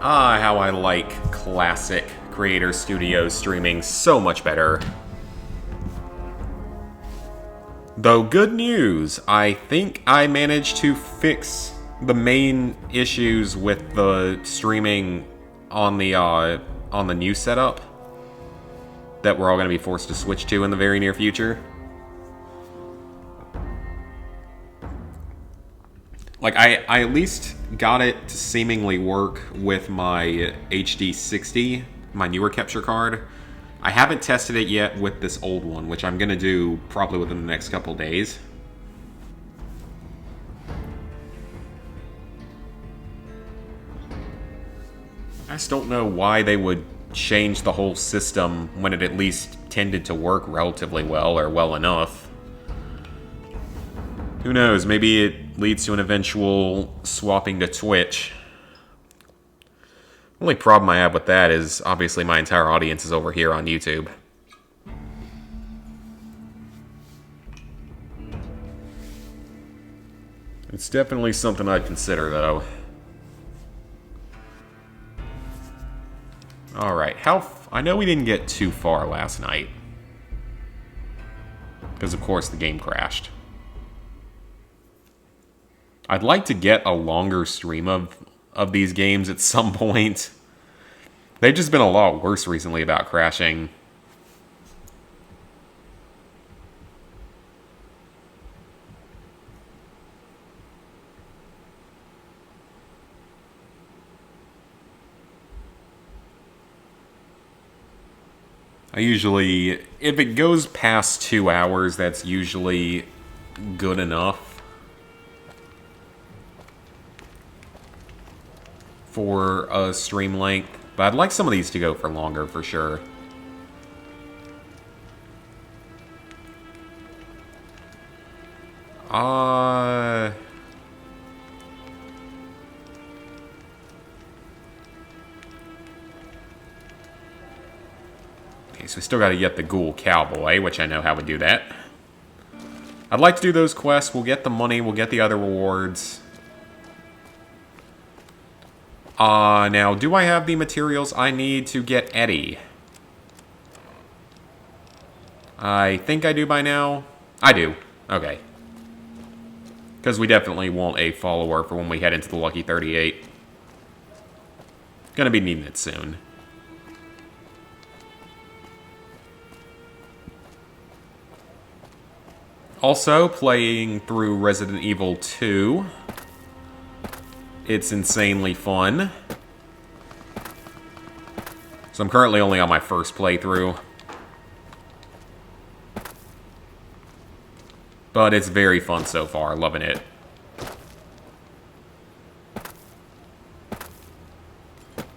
Ah, how I like classic Creator Studios streaming so much better. Though good news, I think I managed to fix the main issues with the streaming on the new setup that we're all going to be forced to switch to in the very near future. Like, I at least got it to seemingly work with my HD60, my newer capture card. I haven't tested it yet with this old one, which I'm going to do probably within the next couple days. I just don't know why they would change the whole system when it at least tended to work relatively well or well enough. Who knows, maybe it leads to an eventual swapping to Twitch. The only problem I have with that is obviously my entire audience is over here on YouTube. It's definitely something I'd consider, though. Alright, I know we didn't get too far last night. Because, of course, the game crashed. I'd like to get a longer stream of these games at some point. They've just been a lot worse recently about crashing. If it goes past 2 hours, that's usually good enough for a stream length. But I'd like some of these to go for longer, for sure. Okay, so we still gotta get the Ghoul Cowboy, which I know how we do that. I'd like to do those quests. We'll get the money, we'll get the other rewards. Now, do I have the materials I need to get Eddie? I think I do by now. I do. Okay. Because we definitely want a follower for when we head into the Lucky 38. Gonna be needing it soon. Also, playing through Resident Evil 2. It's insanely fun. So I'm currently only on my first playthrough. But it's very fun so far, loving it.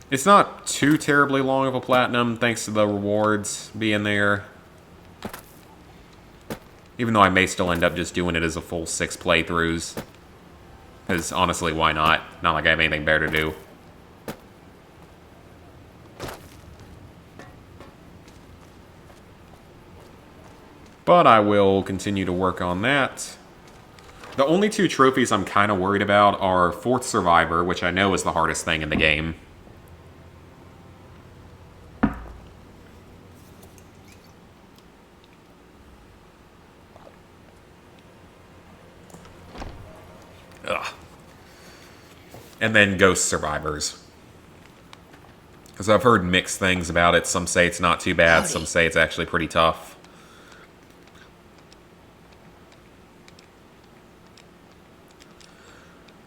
It's not too terribly long of a platinum, thanks to the rewards being there. Even though I may still end up just doing it as a full 6 playthroughs. Because, honestly, why not? Not like I have anything better to do. But I will continue to work on that. The only 2 trophies I'm kind of worried about are 4th Survivor, which I know is the hardest thing in the game. Ugh. And then Ghost Survivors. Because I've heard mixed things about it. Some say it's not too bad, some say it's actually pretty tough.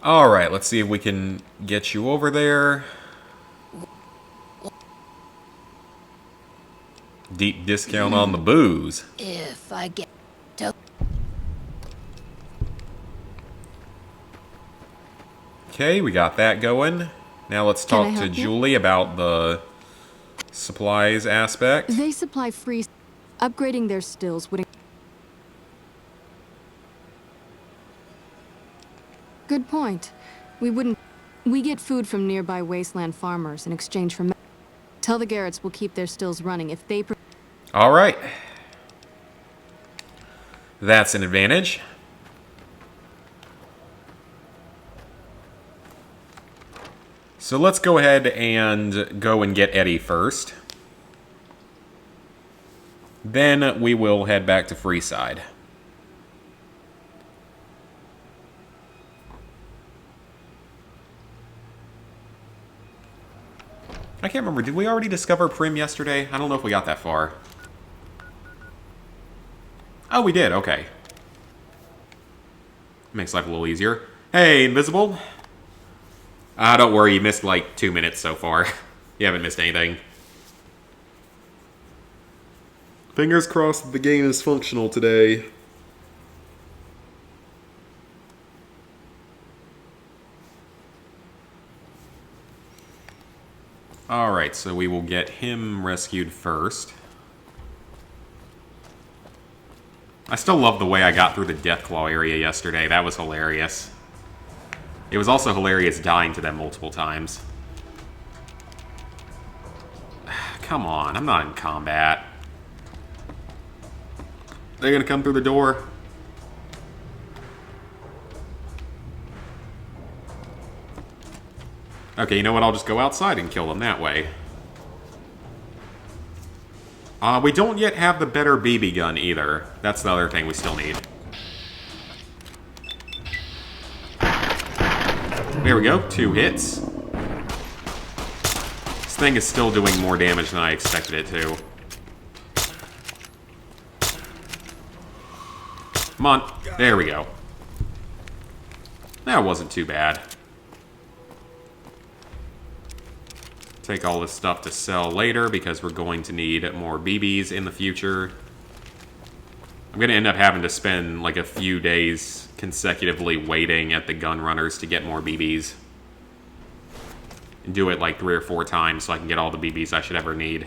Alright, let's see if we can get you over there. Deep discount on the booze. If I get to... Okay, we got that going. Now let's talk to Julie about the supplies aspect. They supply free... Upgrading their stills would... Good point. We get food from nearby wasteland farmers in exchange for... Tell the Garretts we'll keep their stills running if they... Alright. That's an advantage. So let's go ahead and go and get Eddie first. Then we will head back to Freeside. I can't remember, did we already discover Prim yesterday? I don't know if we got that far. Oh, we did, okay. Makes life a little easier. Hey, Invisible. Don't worry, you missed like 2 minutes so far. You haven't missed anything. Fingers crossed that the game is functional today. Alright, so we will get him rescued first. I still love the way I got through the Deathclaw area yesterday. That was hilarious. It was also hilarious dying to them multiple times. Come on, I'm not in combat. They're gonna come through the door. Okay, you know what? I'll just go outside and kill them that way. We don't yet have the better BB gun either. That's the other thing we still need. There we go, 2 hits. This thing is still doing more damage than I expected it to. Come on, there we go. That wasn't too bad. Take all this stuff to sell later because we're going to need more BBs in the future. I'm going to end up having to spend like a few days consecutively waiting at the gun runners to get more BBs. And do it like 3 or 4 times so I can get all the BBs I should ever need.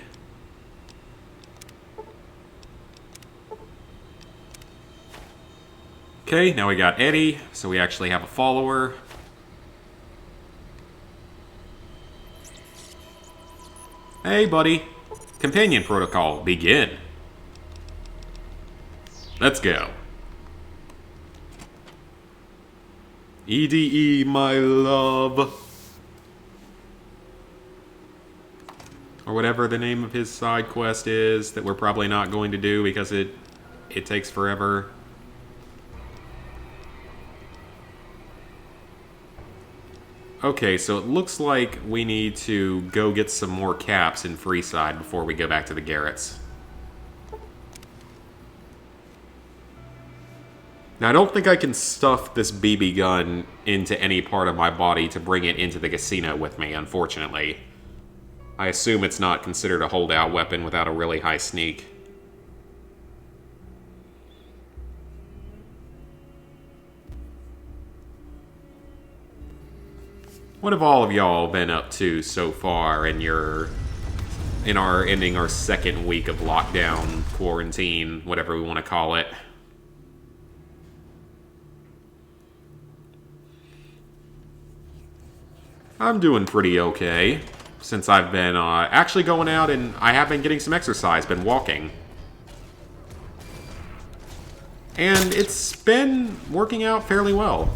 Okay, now we got Eddie, so we actually have a follower. Hey, buddy. Companion protocol, begin. Let's go. EDE, my love. Or whatever the name of his side quest is that we're probably not going to do because it takes forever. Okay, so it looks like we need to go get some more caps in Freeside before we go back to the Garrets. Now, I don't think I can stuff this BB gun into any part of my body to bring it into the casino with me, unfortunately. I assume it's not considered a holdout weapon without a really high sneak. What have all of y'all been up to so far in our ending our second week of lockdown, quarantine, whatever we want to call it? I'm doing pretty okay, since I've been actually going out and I have been getting some exercise, been walking. And it's been working out fairly well.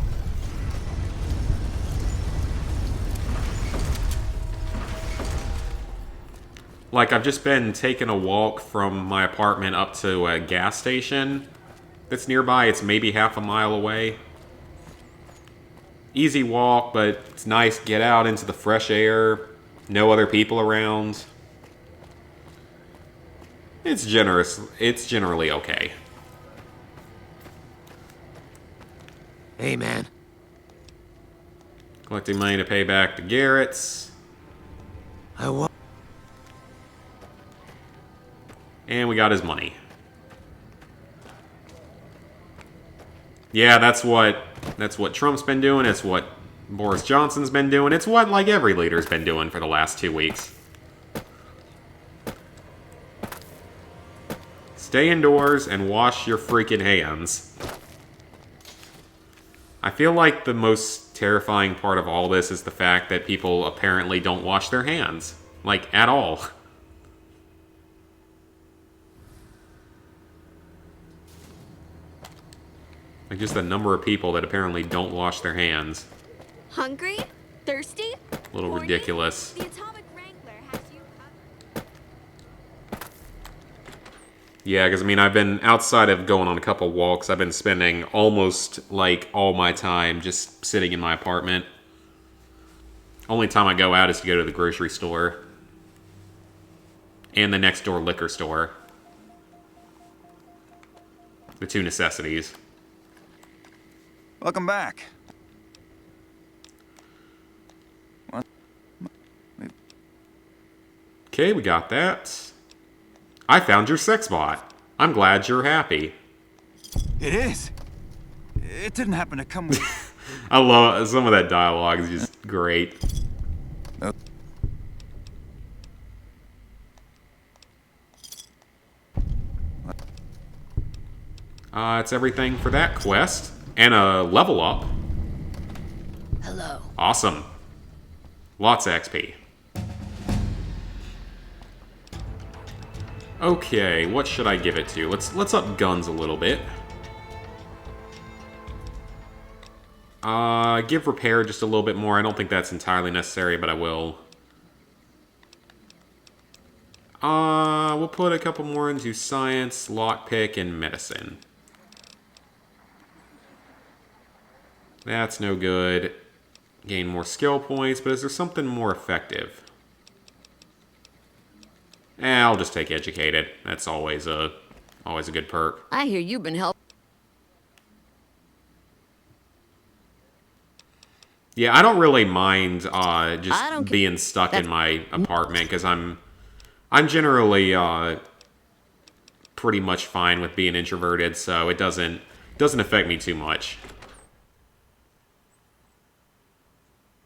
Like, I've just been taking a walk from my apartment up to a gas station that's nearby. It's maybe half a mile away. Easy walk, but it's nice. Get out into the fresh air. No other people around. It's generous. It's generally okay. Hey, man. Collecting money to pay back the Garrets. And we got his money. Yeah, that's what Trump's been doing. It's what Boris Johnson's been doing. It's what, like, every leader's been doing for the last 2 weeks. Stay indoors and wash your freaking hands. I feel like the most terrifying part of all this is the fact that people apparently don't wash their hands. Like, at all. Like, just the number of people that apparently don't wash their hands. Hungry? Thirsty? A little ridiculous. The Atomic Wrangler has you covered. Yeah, because I mean, I've been outside of going on a couple walks. I've been spending almost like all my time just sitting in my apartment. Only time I go out is to go to the grocery store and the next door liquor store. The two necessities. Welcome back. Okay, we got that. I found your sex bot. I'm glad you're happy. It is. It didn't happen to come with... I love some of that dialogue is just great. It's everything for that quest. And a level up. Hello. Awesome. Lots of XP. Okay, what should I give it to? Let's up guns a little bit. Give repair just a little bit more. I don't think that's entirely necessary, but I will. We'll put a couple more into science, lockpick, and medicine. That's no good. Gain more skill points, but is there something more effective? I'll just take educated. That's always a good perk. I hear you've been helping. Yeah, I don't really mind just being stuck in my apartment because I'm generally pretty much fine with being introverted, so it doesn't affect me too much.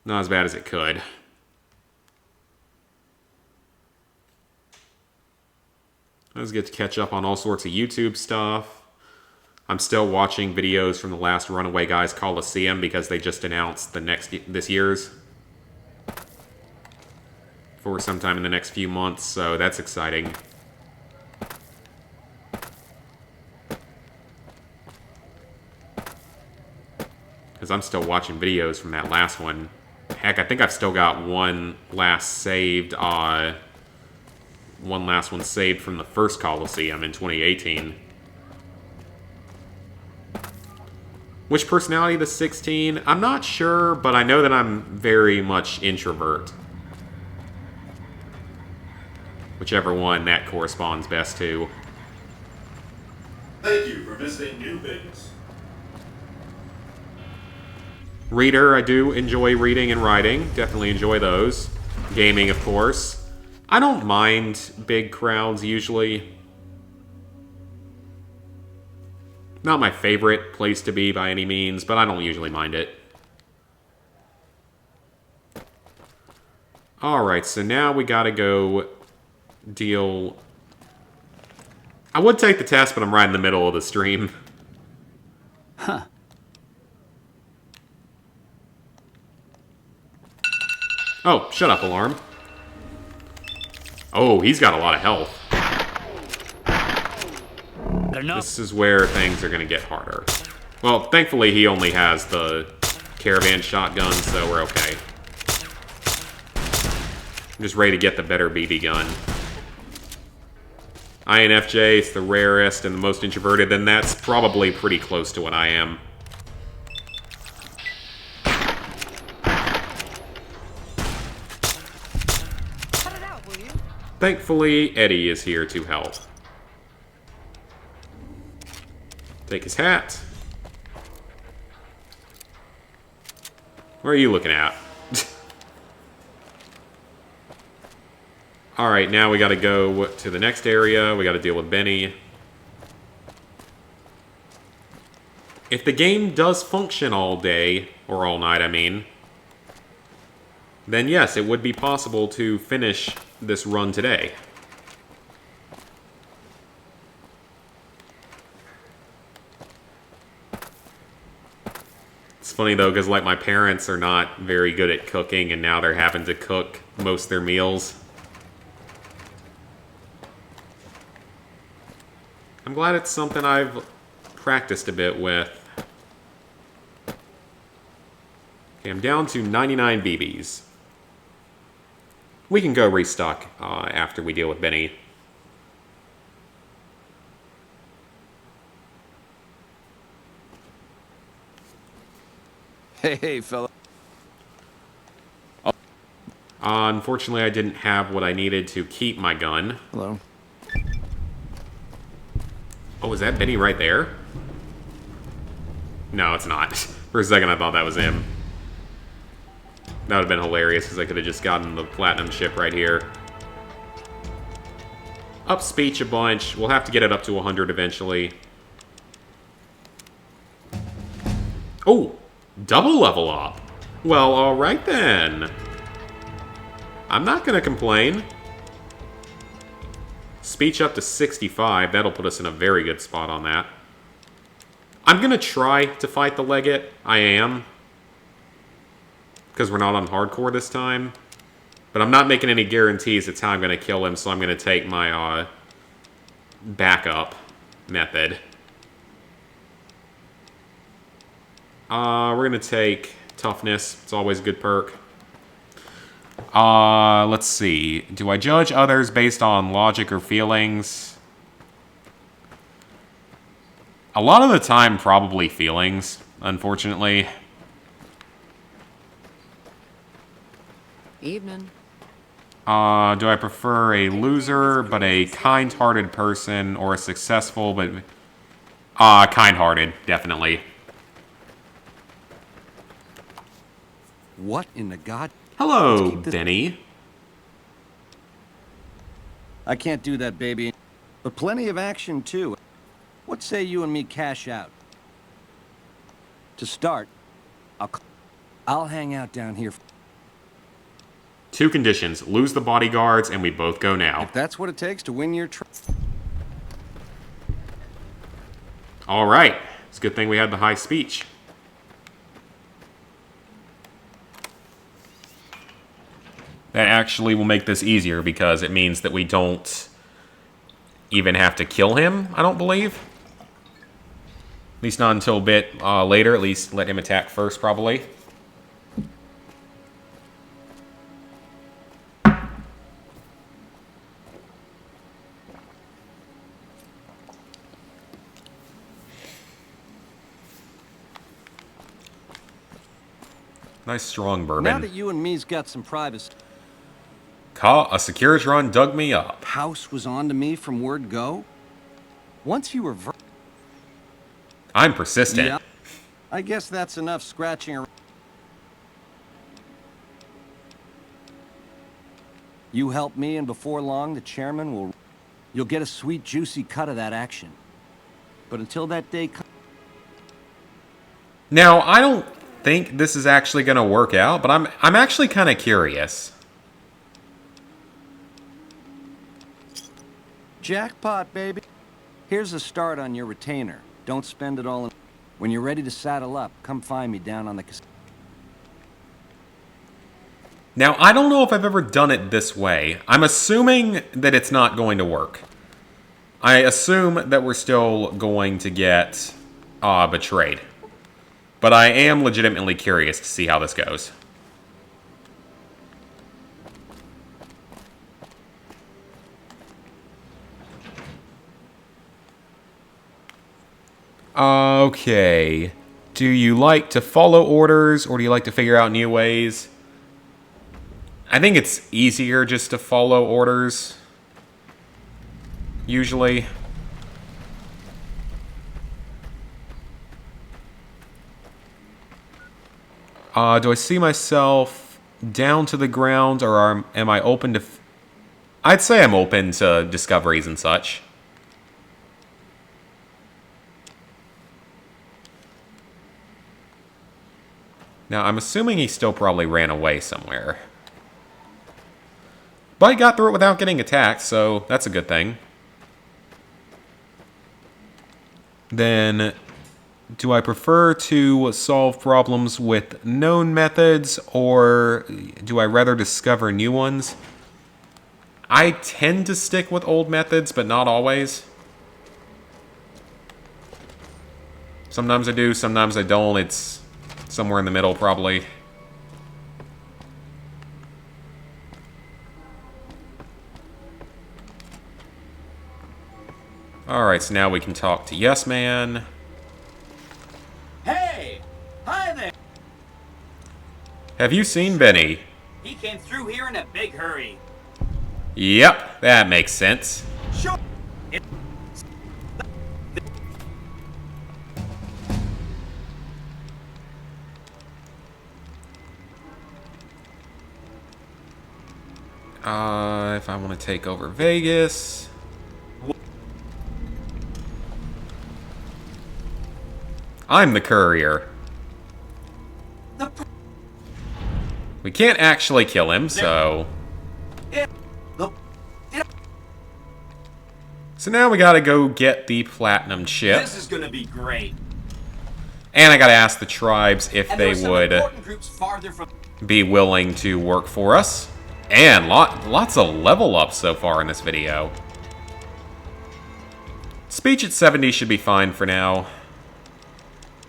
Not as bad as it could. Let's get to catch up on all sorts of YouTube stuff. I'm still watching videos from the last Runaway Guys Coliseum because they just announced this year's for sometime in the next few months, so that's exciting. Because I'm still watching videos from that last one. Heck, I think I've still got one last one saved from the first Coliseum in 2018. Which personality the 16? I'm not sure, but I know that I'm very much introvert. Whichever one that corresponds best to. Thank you for visiting New Things. Reader, I do enjoy reading and writing. Definitely enjoy those. Gaming, of course. I don't mind big crowds, usually. Not my favorite place to be by any means, but I don't usually mind it. Alright, so now we gotta go deal... I would take the test, but I'm right in the middle of the stream. Huh. Oh, shut up, alarm. Oh, he's got a lot of health. This is where things are going to get harder. Well, thankfully he only has the caravan shotgun, so we're okay. I'm just ready to get the better BB gun. INFJ is the rarest and the most introverted, and that's probably pretty close to what I am. Thankfully, Eddie is here to help. Take his hat. Where are you looking at? Alright, now we gotta go to the next area. We gotta deal with Benny. If the game does function all day, or all night, I mean, then yes, it would be possible to finish this run today. It's funny though, because like my parents are not very good at cooking, and now they're having to cook most of their meals. I'm glad it's something I've practiced a bit with. Okay, I'm down to 99 BBs. We can go restock after we deal with Benny. Hey, fella. Unfortunately, I didn't have what I needed to keep my gun. Hello. Oh, is that Benny right there? No, it's not. For a second, I thought that was him. That would have been hilarious, because I could have just gotten the platinum chip right here. Up speech a bunch. We'll have to get it up to 100 eventually. Oh! Double level up! Well, alright then. I'm not gonna complain. Speech up to 65. That'll put us in a very good spot on that. I'm gonna try to fight the Legate. I am. Because we're not on hardcore this time. But I'm not making any guarantees that's how I'm gonna kill him, so I'm gonna take my backup method. We're gonna take toughness. It's always a good perk. Let's see. Do I judge others based on logic or feelings? A lot of the time, probably feelings, unfortunately. Evening. Do I prefer a loser but a kind-hearted person, or a successful but... kind-hearted, definitely. What in the god? Hello, keep this- Benny. I can't do that, baby. But plenty of action, too. What say you and me cash out? To start, I'll hang out down here. Two conditions. Lose the bodyguards, and we both go now. If that's what it takes to win your Alright. It's a good thing we had the high speech. That actually will make this easier, because it means that we don't even have to kill him, I don't believe. At least not until a bit later. At least let him attack first, probably. Nice strong Now bourbon. that you and me's got some privacy. A Securitron dug me up. House was on to me from word go. Once you were I'm persistent. Yeah. I guess that's enough scratching around. You help me, and before long, the chairman will... You'll get a sweet, juicy cut of that action. But until that day comes... Now, I don't think this is actually going to work out, but I'm actually kind of curious. Jackpot, baby. Here's a start on your retainer. Don't spend it all in... When you're ready to saddle up, come find me down on the casino. Now, I don't know if I've ever done it this way. I'm assuming that it's not going to work. I assume that we're still going to get betrayed. But I am legitimately curious to see how this goes. Okay. Do you like to follow orders, or do you like to figure out new ways? I think it's easier just to follow orders. Usually. Do I see myself down to the ground, or am I open to... I'd say I'm open to discoveries and such. Now, I'm assuming he still probably ran away somewhere. But he got through it without getting attacked, so that's a good thing. Then, do I prefer to solve problems with known methods, or do I rather discover new ones? I tend to stick with old methods, but not always. Sometimes I do, sometimes I don't. It's somewhere in the middle, probably. Alright, so now we can talk to Yes Man. Hey! Hi there! Have you seen Benny? He came through here in a big hurry. Yep, that makes sense. Sure. If I want to take over Vegas... I'm the courier. We can't actually kill him, so... So now we gotta go get the platinum chip. This is gonna be great. And I gotta ask the tribes if And there they are some would important groups farther from. be willing to work for us. And lots of level ups so far in this video. Speech at 70 should be fine for now.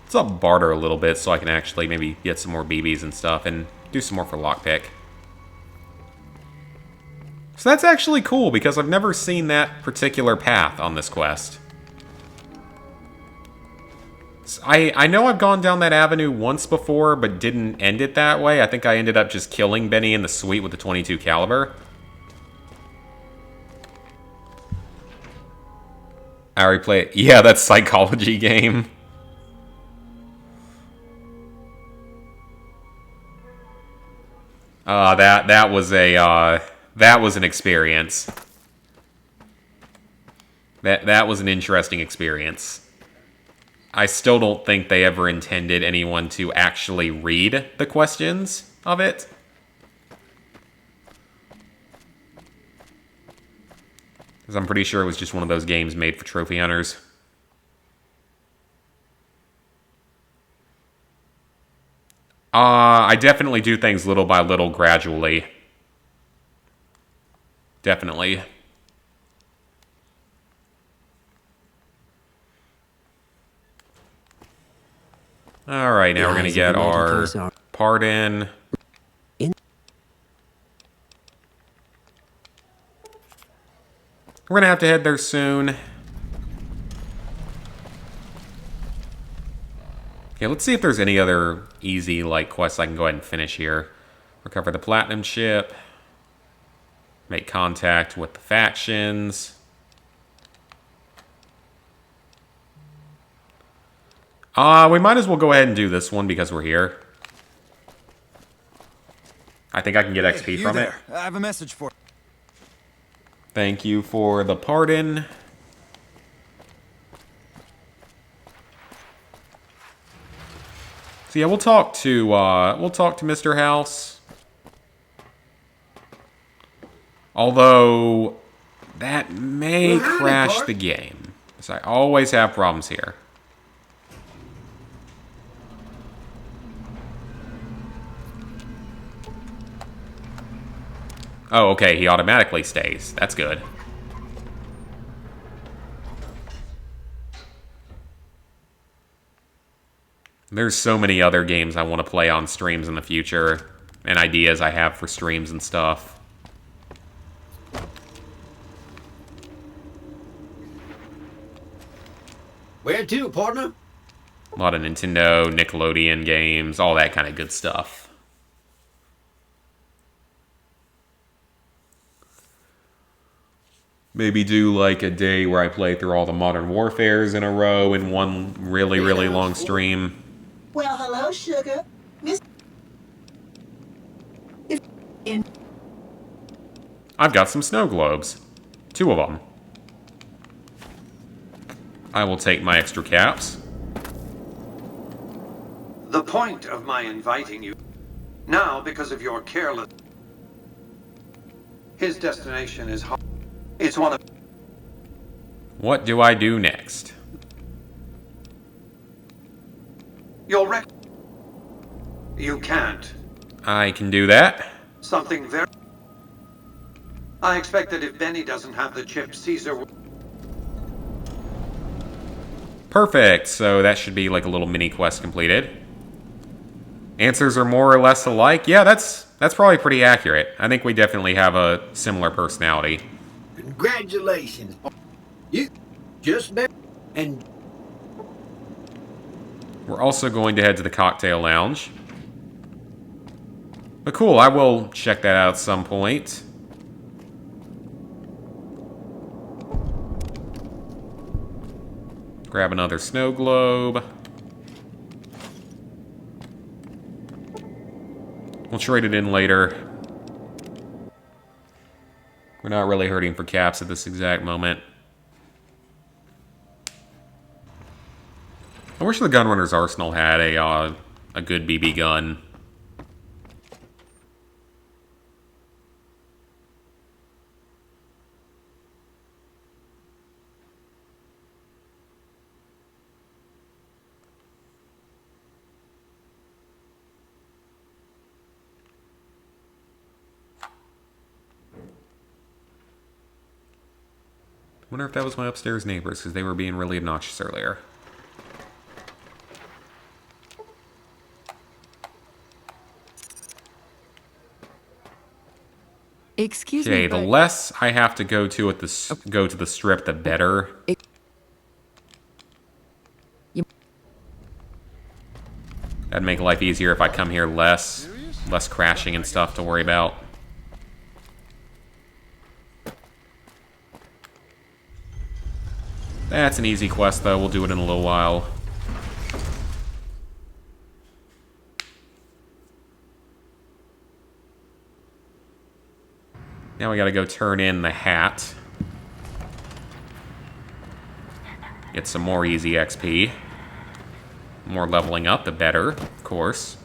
Let's up barter a little bit so I can actually maybe get some more BBs and stuff and do some more for lockpick. So that's actually cool because I've never seen that particular path on this quest. I know I've gone down that avenue once before, but didn't end it that way. I think I ended up just killing Benny in the suite with the 22 caliber. I already played. Yeah, that psychology game. That was an experience. That was an interesting experience. I still don't think they ever intended anyone to actually read the questions of it. Because I'm pretty sure it was just one of those games made for trophy hunters. I definitely do things little by little, gradually. Definitely. Alright, now we're going to get our pardon. We're going to have to head there soon. Okay, let's see if there's any other easy, like, quests I can go ahead and finish here. Recover the platinum chip. Make contact with the factions. We might as well go ahead and do this one because we're here. I think I can get XP from it. I have a message for you. Thank you for the pardon. So yeah, we'll talk to Mr. House. Although that may crash the game. So I always have problems here. Oh, okay, he automatically stays. That's good. There's so many other games I want to play on streams in the future, and ideas I have for streams and stuff. Where to, partner? A lot of Nintendo, Nickelodeon games, all that kind of good stuff. Maybe do like a day where I play through all the Modern Warfares in a row in one really, really long stream. Well, hello, sugar. Miss. I've got some snow globes. 2 of them. I will take my extra caps. The point of my inviting you now, because of your careless. His destination is home. It's one of. What do I do next? You'll wreck. You can't. I can do that. Something very. I expect that if Benny doesn't have the chip, Caesar will. Perfect. So that should be like a little mini quest completed. Answers are more or less alike. Yeah, that's probably pretty accurate. I think we definitely have a similar personality. Congratulations. You Just there. And We're also going to head to the cocktail lounge. But cool, I will check that out at some point. Grab another snow globe. We'll trade it in later. We're not really hurting for caps at this exact moment. I wish the Gunrunner's arsenal had a good BB gun. Wonder if that was my upstairs neighbors, because they were being really obnoxious earlier. Excuse me, Okay, the but less I have to go to at the go to the strip, the better. That'd make life easier if I come here less crashing and stuff to worry about. That's an easy quest, though. We'll do it in a little while. Now we gotta go turn in the hat. Get some more easy XP. More leveling up, the better, of course.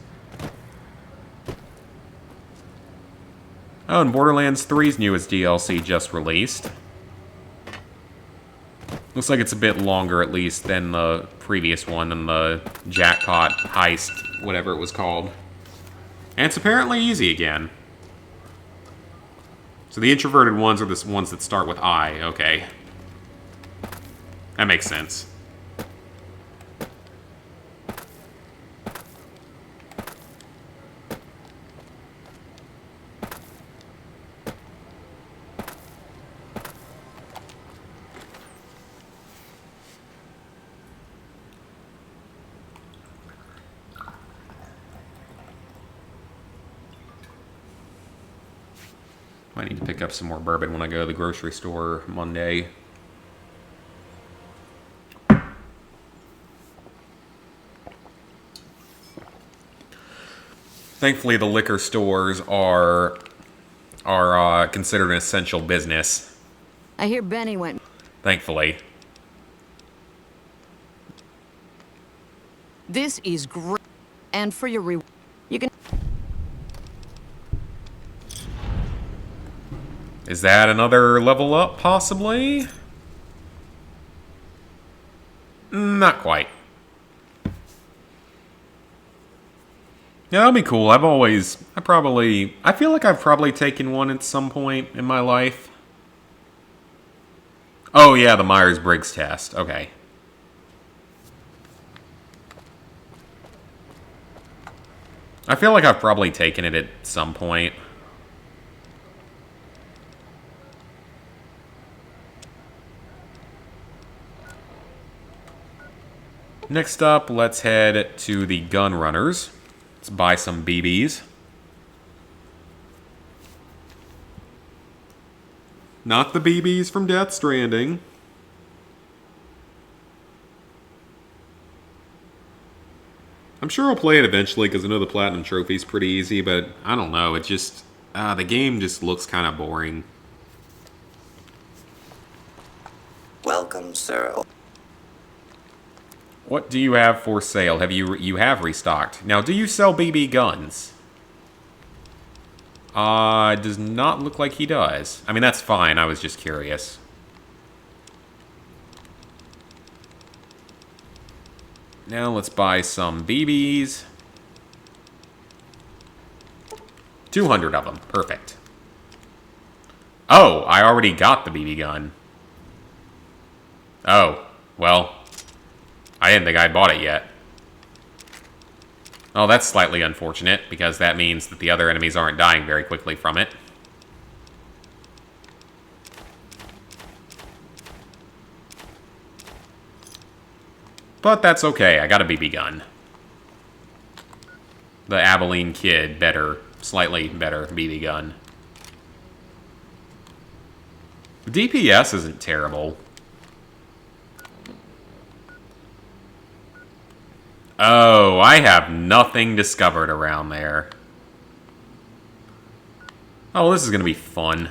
Oh, and Borderlands 3's newest DLC just released. Looks like it's a bit longer, at least, than the previous one, than the jackpot heist, whatever it was called. And it's apparently easy again. So the introverted ones are the ones that start with I, okay. That makes sense. Might need to pick up some more bourbon when I go to the grocery store Monday. Thankfully, the liquor stores are considered an essential business. I hear Benny went. Thankfully. This is great. And for your reward, you can. Is that another level up, possibly? Not quite. Yeah, that'll be cool. I feel like I've probably taken one at some point in my life. Oh yeah, the Myers-Briggs test. Okay. I feel like I've probably taken it at some point. Next up, let's head to the Gunrunners. Let's buy some BBs. Not the BBs from Death Stranding. I'm sure I'll play it eventually because I know the Platinum Trophy's pretty easy, but I don't know. It just... the game just looks kind of boring. Welcome, sir. What do you have for sale? You have restocked. Now, do you sell BB guns? It does not look like he does. I mean, that's fine. I was just curious. Now let's buy some BBs. 200 of them. Perfect. Oh, I already got the BB gun. Oh, well... I didn't think I'd bought it yet. Oh, that's slightly unfortunate, because that means that the other enemies aren't dying very quickly from it. But that's okay, I got a BB gun. The Abilene Kid, better, slightly better BB gun. The DPS isn't terrible. Oh, I have nothing discovered around there. Oh, this is gonna be fun.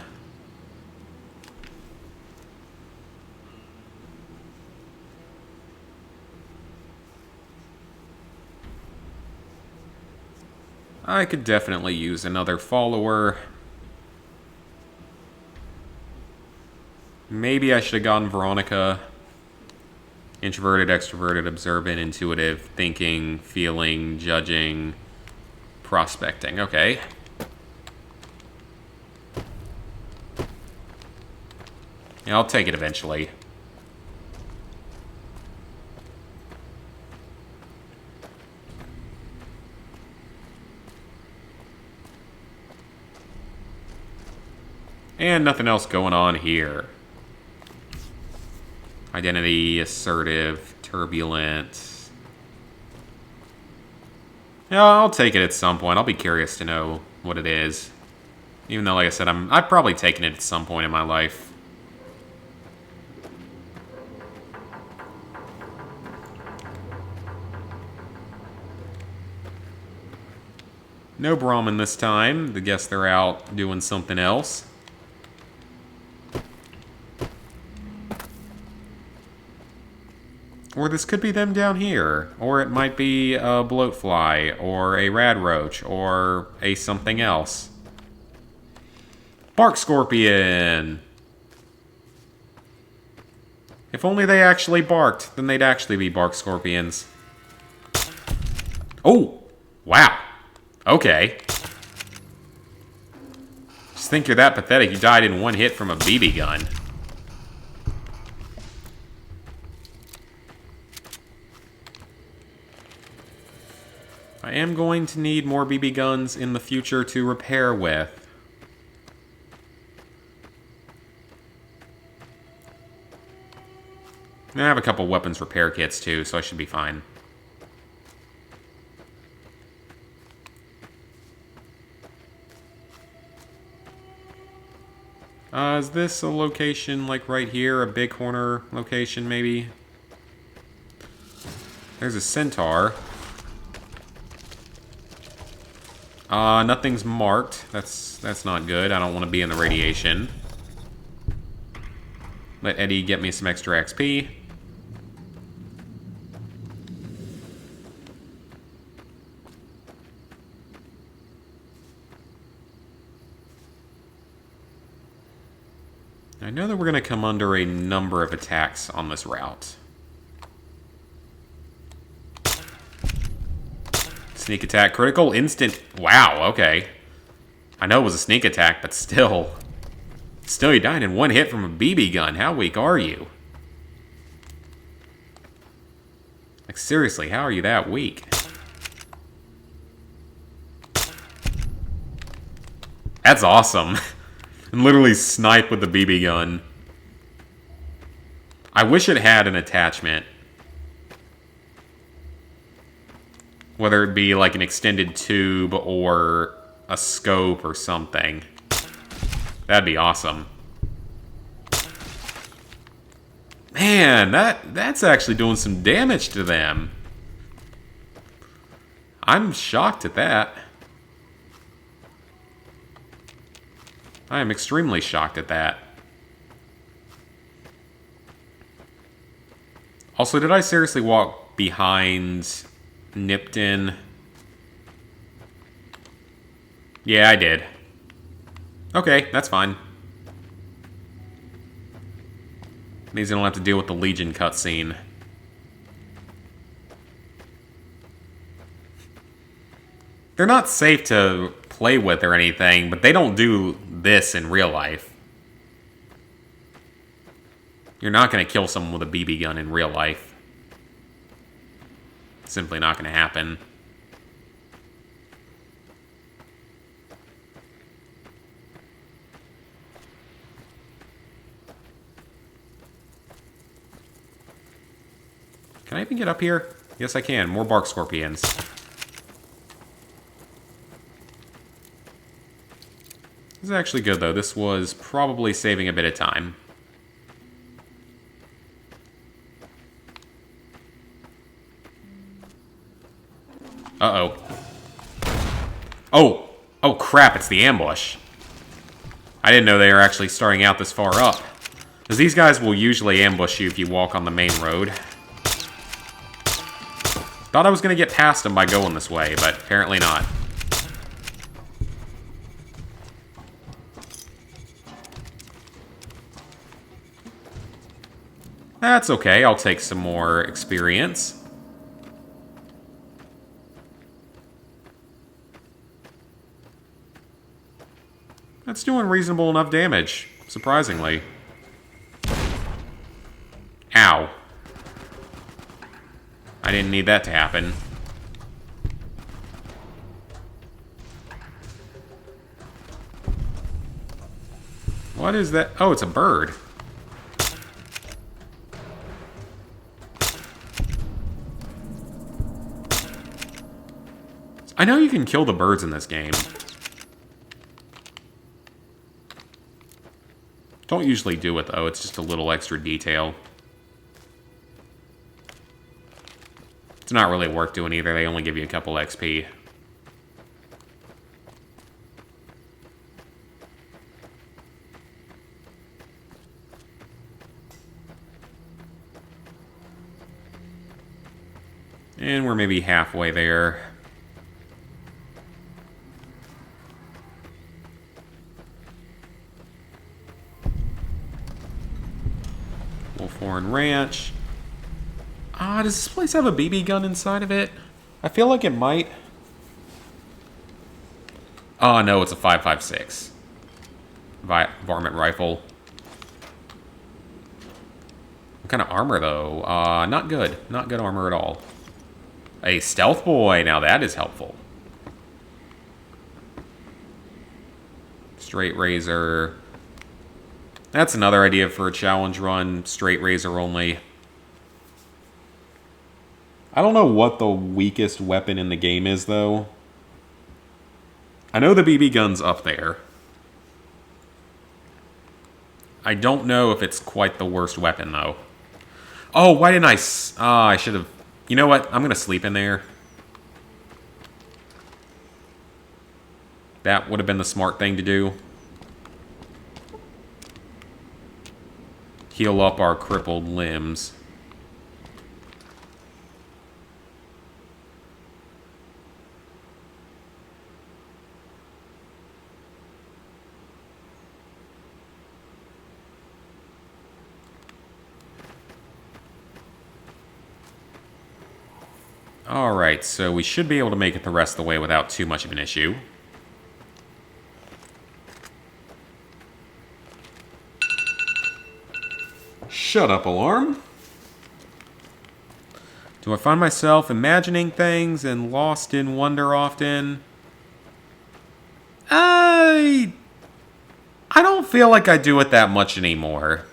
I could definitely use another follower. Maybe I should have gone Veronica. Introverted, extroverted, observant, intuitive, thinking, feeling, judging, prospecting. Okay. Yeah, I'll take it eventually. And nothing else going on here. Identity, assertive, turbulent. Yeah, I'll take it at some point. I'll be curious to know what it is. Even though, like I said, I've probably taken it at some point in my life. No Brahmin this time. I guess they're out doing something else. Or this could be them down here. Or it might be a bloatfly, or a radroach, or a something else. Bark scorpion! If only they actually barked, then they'd actually be bark scorpions. Oh! Wow. Okay. Just think you're that pathetic, you died in one hit from a BB gun. I am going to need more BB guns in the future to repair with. I have a couple weapons repair kits too, so I should be fine. Is this a location like right here? A big corner location maybe? There's a centaur. Nothing's marked. That's not good. I don't want to be in the radiation. Let Eddie get me some extra XP. I know that we're going to come under a number of attacks on this route. Sneak attack, critical, instant. Wow, okay. I know it was a sneak attack, but still. Still, you died in one hit from a BB gun. How weak are you? Like, seriously, how are you that weak? That's awesome. And literally snipe with the BB gun. I wish it had an attachment. Whether it be like an extended tube or a scope or something. That'd be awesome. Man, that's actually doing some damage to them. I'm shocked at that. I am extremely shocked at that. Also, did I seriously walk behind Nipton? Yeah, I did. Okay, that's fine. Means I don't have to deal with the Legion cutscene. They're not safe to play with or anything, but they don't do this in real life. You're not going to kill someone with a BB gun in real life. It's simply not going to happen. Can I even get up here? Yes, I can. More bark scorpions. This is actually good, though. This was probably saving a bit of time. Uh-oh. Oh! Oh, crap, it's the ambush. I didn't know they were actually starting out this far up. Because these guys will usually ambush you if you walk on the main road. Thought I was going to get past them by going this way, but apparently not. That's okay, I'll take some more experience. That's doing reasonable enough damage, surprisingly. Ow. I didn't need that to happen. What is that? Oh, it's a bird. I know you can kill the birds in this game. Don't usually do it, though. It's just a little extra detail. It's not really worth doing either. They only give you a couple XP. And we're maybe halfway there. Wolfhorn Ranch. Does this place have a BB gun inside of it? I feel like it might. Oh, no, it's a 5.56. Varmint rifle. What kind of armor, though? Not good. Not good armor at all. A stealth boy. Now that is helpful. Straight razor. That's another idea for a challenge run. Straight razor only. I don't know what the weakest weapon in the game is, though. I know the BB gun's up there. I don't know if it's quite the worst weapon, though. Oh, why didn't I... I should have... You know what? I'm going to sleep in there. That would have been the smart thing to do. Heal up our crippled limbs. Alright, so we should be able to make it the rest of the way without too much of an issue. Shut up, alarm. Do I find myself imagining things and lost in wonder often? I don't feel like I do it that much anymore.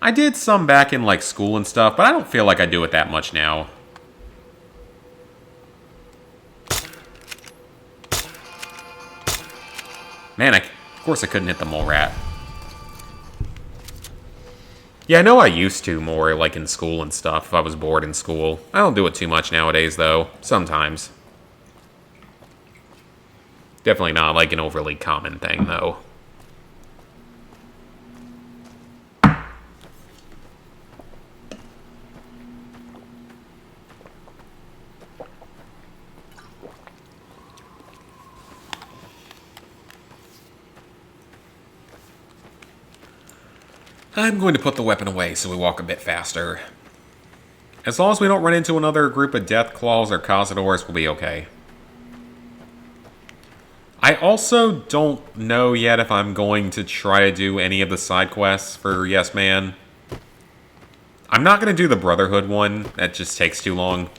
I did some back in, like, school and stuff, but I don't feel like I do it that much now. Man, of course I couldn't hit the mole rat. Yeah, I know I used to more, like, in school and stuff, if I was bored in school. I don't do it too much nowadays, though. Sometimes. Definitely not, like, an overly common thing, though. I'm going to put the weapon away so we walk a bit faster. As long as we don't run into another group of Deathclaws or Cazadors, we'll be okay. I also don't know yet if I'm going to try to do any of the side quests for Yes Man. I'm not going to do the Brotherhood one. That just takes too long.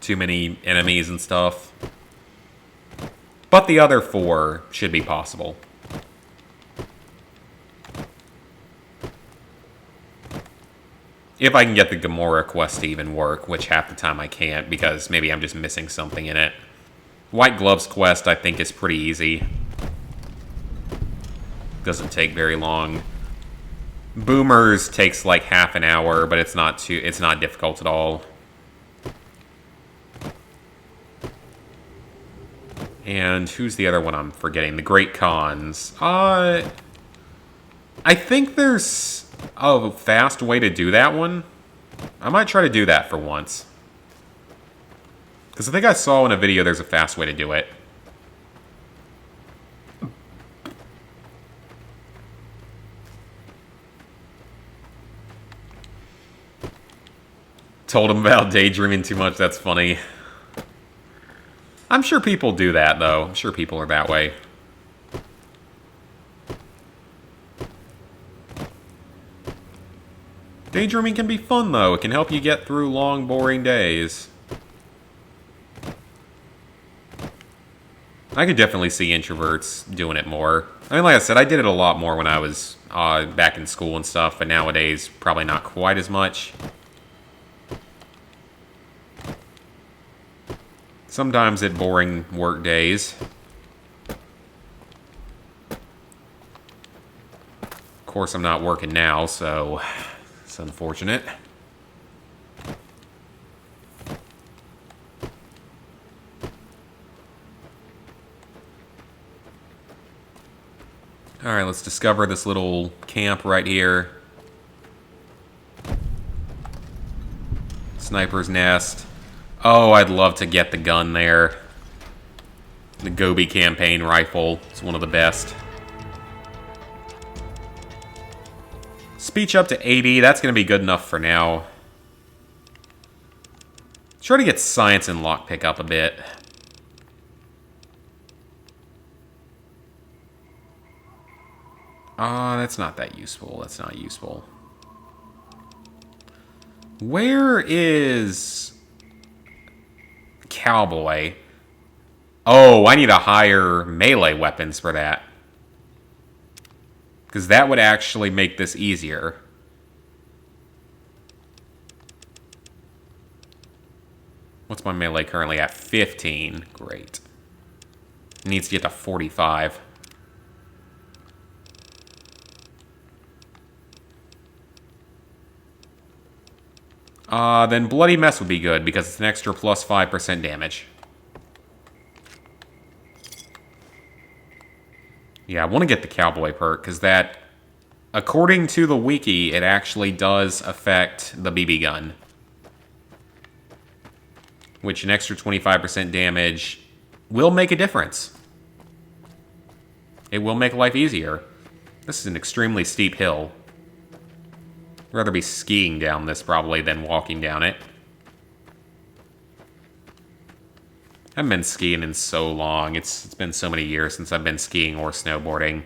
Too many enemies and stuff. But the other 4 should be possible. If I can get the Gamora quest to even work, which half the time I can't because maybe I'm just missing something in it. White Gloves quest, I think, is pretty easy. Doesn't take very long. Boomers takes like half an hour, but it's not difficult at all. And who's the other one I'm forgetting? The Great Khans. I think there's a fast way to do that one. I might try to do that for once. Because I think I saw in a video there's a fast way to do it. Told him about daydreaming too much, that's funny. I'm sure people do that, though. I'm sure people are that way. Daydreaming can be fun, though. It can help you get through long, boring days. I could definitely see introverts doing it more. I mean, like I said, I did it a lot more when I was back in school and stuff, but nowadays, probably not quite as much. Sometimes at boring work days. Of course, I'm not working now, so it's unfortunate. Alright, let's discover this little camp right here. Sniper's nest. Oh, I'd love to get the gun there. The Gobi campaign rifle. It's one of the best. Speech up to 80. That's going to be good enough for now. Try to get science and lockpick up a bit. That's not that useful. That's not useful. Where is Cowboy? Oh, I need to hire melee weapons for that. Because that would actually make this easier. What's my melee currently at? 15. Great. Needs to get to 45. Then Bloody Mess would be good, because it's an extra plus 5% damage. Yeah, I want to get the Cowboy perk, because that, according to the wiki, it actually does affect the BB gun. Which an extra 25% damage will make a difference. It will make life easier. This is an extremely steep hill. I'd rather be skiing down this probably than walking down it. I haven't been skiing in so long. It's been so many years since I've been skiing or snowboarding.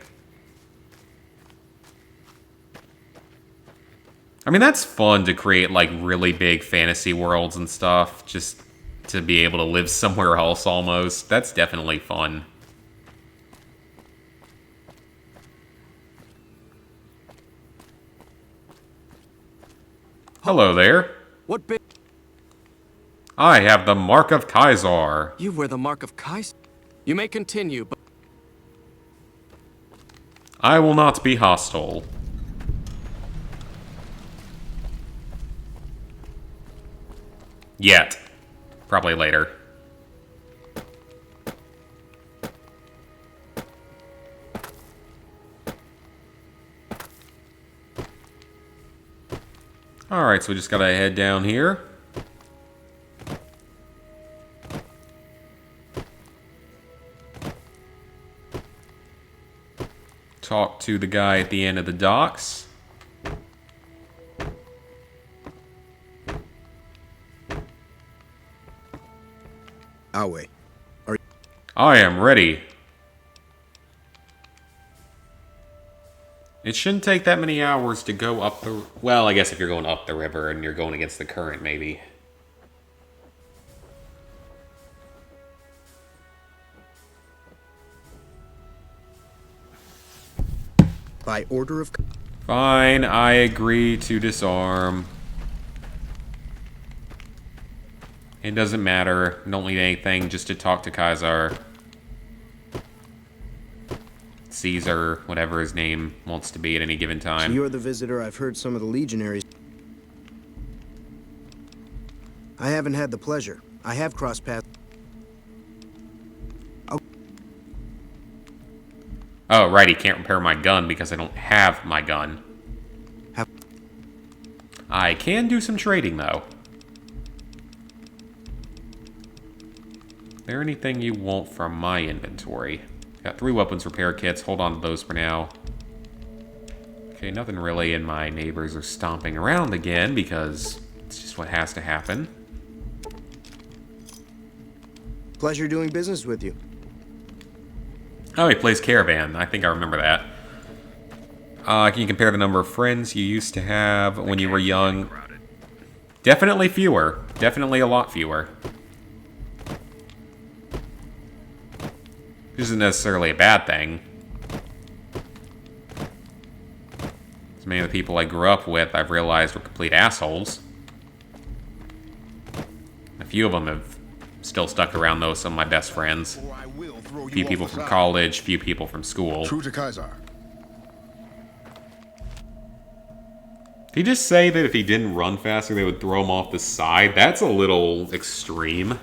I mean, that's fun to create, like, really big fantasy worlds and stuff. Just to be able to live somewhere else, almost. That's definitely fun. Hello there. What big... I have the Mark of Kaiser. You wear the Mark of Kaiser? You may continue, but... I will not be hostile. Yet. Probably later. Alright, so we just gotta head down here. Talk to the guy at the end of the docks. Awe. I am ready. It shouldn't take that many hours to go up the... Well, I guess if you're going up the river and you're going against the current, maybe. By order of... Fine, I agree to disarm. It doesn't matter. Don't need anything just to talk to Kaiser. Caesar, whatever his name wants to be at any given time. So you're the visitor I've heard some of the legionaries. I haven't had the pleasure. I have crossed paths. Oh, right, he can't repair my gun because I don't have my gun. I can do some trading, though. Is there anything you want from my inventory? Got 3 weapons repair kits. Hold on to those for now. Okay, nothing really, and my neighbors are stomping around again because it's just what has to happen. Pleasure doing business with you. Oh, he plays Caravan. I think I remember that. Can you compare the number of friends you used to have when you were young? Definitely fewer. Definitely a lot fewer. This isn't necessarily a bad thing. As many of the people I grew up with, I've realized were complete assholes. A few of them have still stuck around, though, some of my best friends. A few people from college, few people from school. True to Kaiser. Did he just say that if he didn't run faster, they would throw him off the side? That's a little extreme.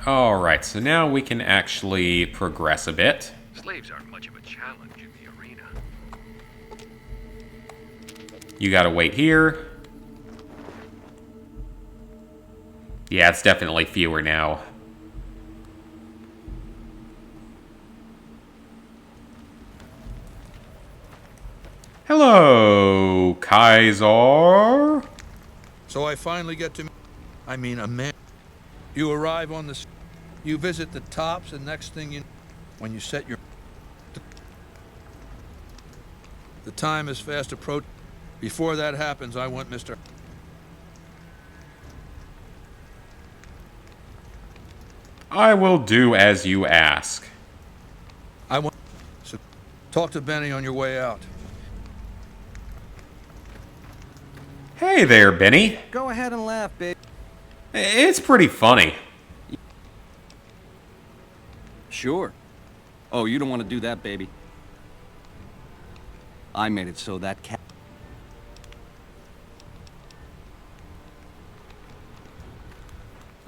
Alright, so now we can actually progress a bit. Slaves aren't much of a challenge in the arena. You gotta wait here. Yeah, it's definitely fewer now. Hello, Kaiser. So I finally get to... I mean, a man. You arrive on the... You visit the tops, and next thing you... When you set your... The time is fast approaching. Before that happens, I want Mr... I will do as you ask. I want... So, talk to Benny on your way out. Hey there, Benny. Go ahead and laugh, babe. It's pretty funny. Sure. Oh, you don't want to do that, baby. I made it so that cat...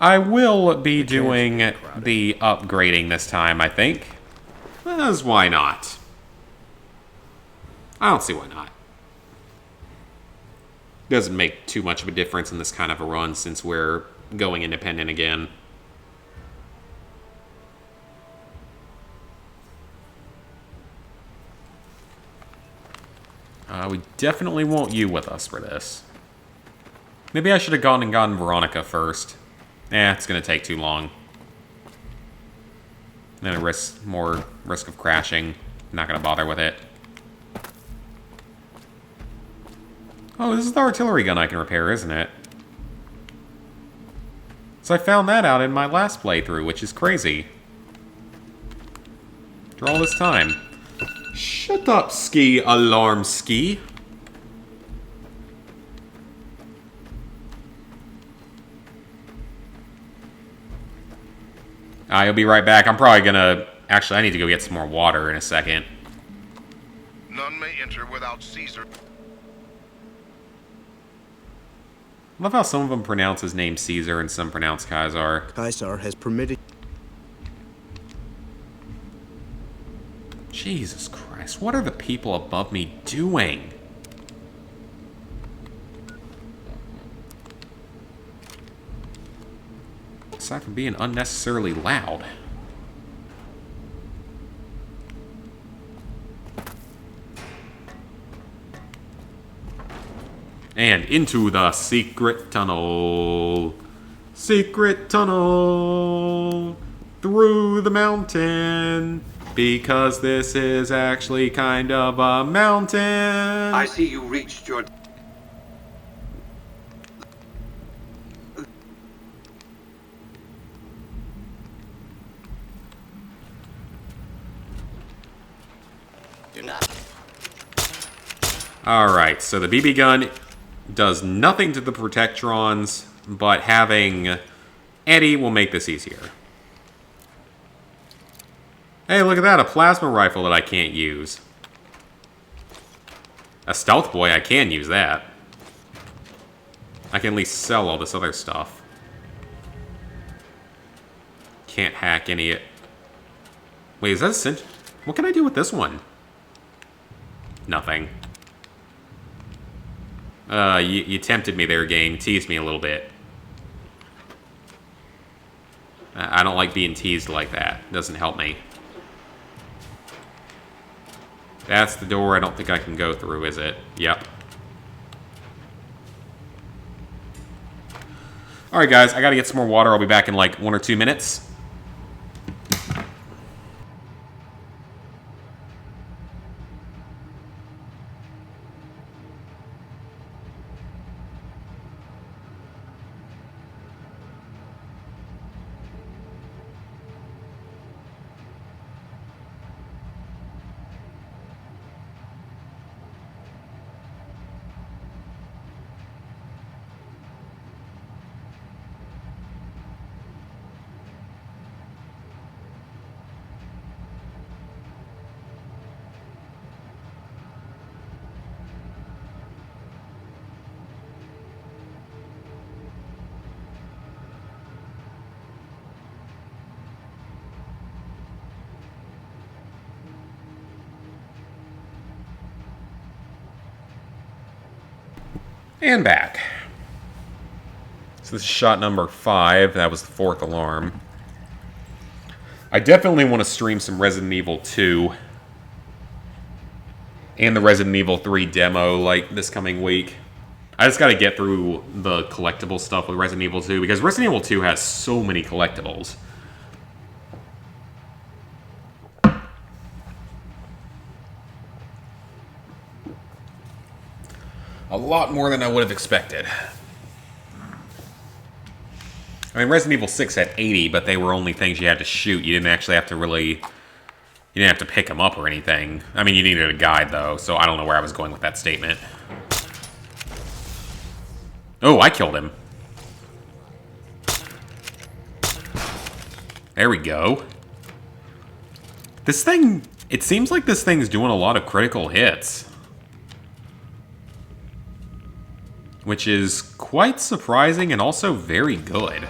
I will be doing the upgrading this time, I think. As why not? I don't see why not. Doesn't make too much of a difference in this kind of a run since we're going independent again. We definitely want you with us for this. Maybe I should have gone and gotten Veronica first. It's gonna take too long. Then more risk of crashing. Not gonna bother with it. Oh, this is the artillery gun I can repair, isn't it? So I found that out in my last playthrough, which is crazy. After all this time. Shut up, Ski Alarm Ski. You'll be right back. I'm probably gonna... Actually, I need to go get some more water in a second. None may enter without Caesar. I love how some of them pronounce his name Caesar and some pronounce Kaiser. Kaiser has permitted... Jesus Christ, what are the people above me doing? Aside from being unnecessarily loud. And into the secret tunnel. Secret tunnel through the mountain. Because this is actually kind of a mountain. I see you reached your... Do not. Alright, so the BB gun does nothing to the Protectrons, but having Eddie will make this easier. Hey, look at that, a plasma rifle that I can't use. A stealth boy, I can use that. I can at least sell all this other stuff. Can't hack any... Wait, is that a cinch? What can I do with this one? Nothing. You tempted me there, game. You teased me a little bit. I don't like being teased like that. It doesn't help me. That's the door I don't think I can go through, is it? Yep. Alright guys, I gotta get some more water. I'll be back in like 1 or 2 minutes. And back. So this is shot number 5. That was the 4th alarm. I definitely want to stream some Resident Evil 2 and the Resident Evil 3 demo like this coming week. I just got to get through the collectible stuff with Resident Evil 2 because Resident Evil 2 has so many collectibles. A lot more than I would have expected. I mean, Resident Evil 6 had 80, but they were only things you had to shoot. You didn't actually have to really... You didn't have to pick them up or anything. I mean, you needed a guide, though, so I don't know where I was going with that statement. Oh, I killed him. There we go. This thing... It seems like this thing's doing a lot of critical hits. Which is quite surprising and also very good.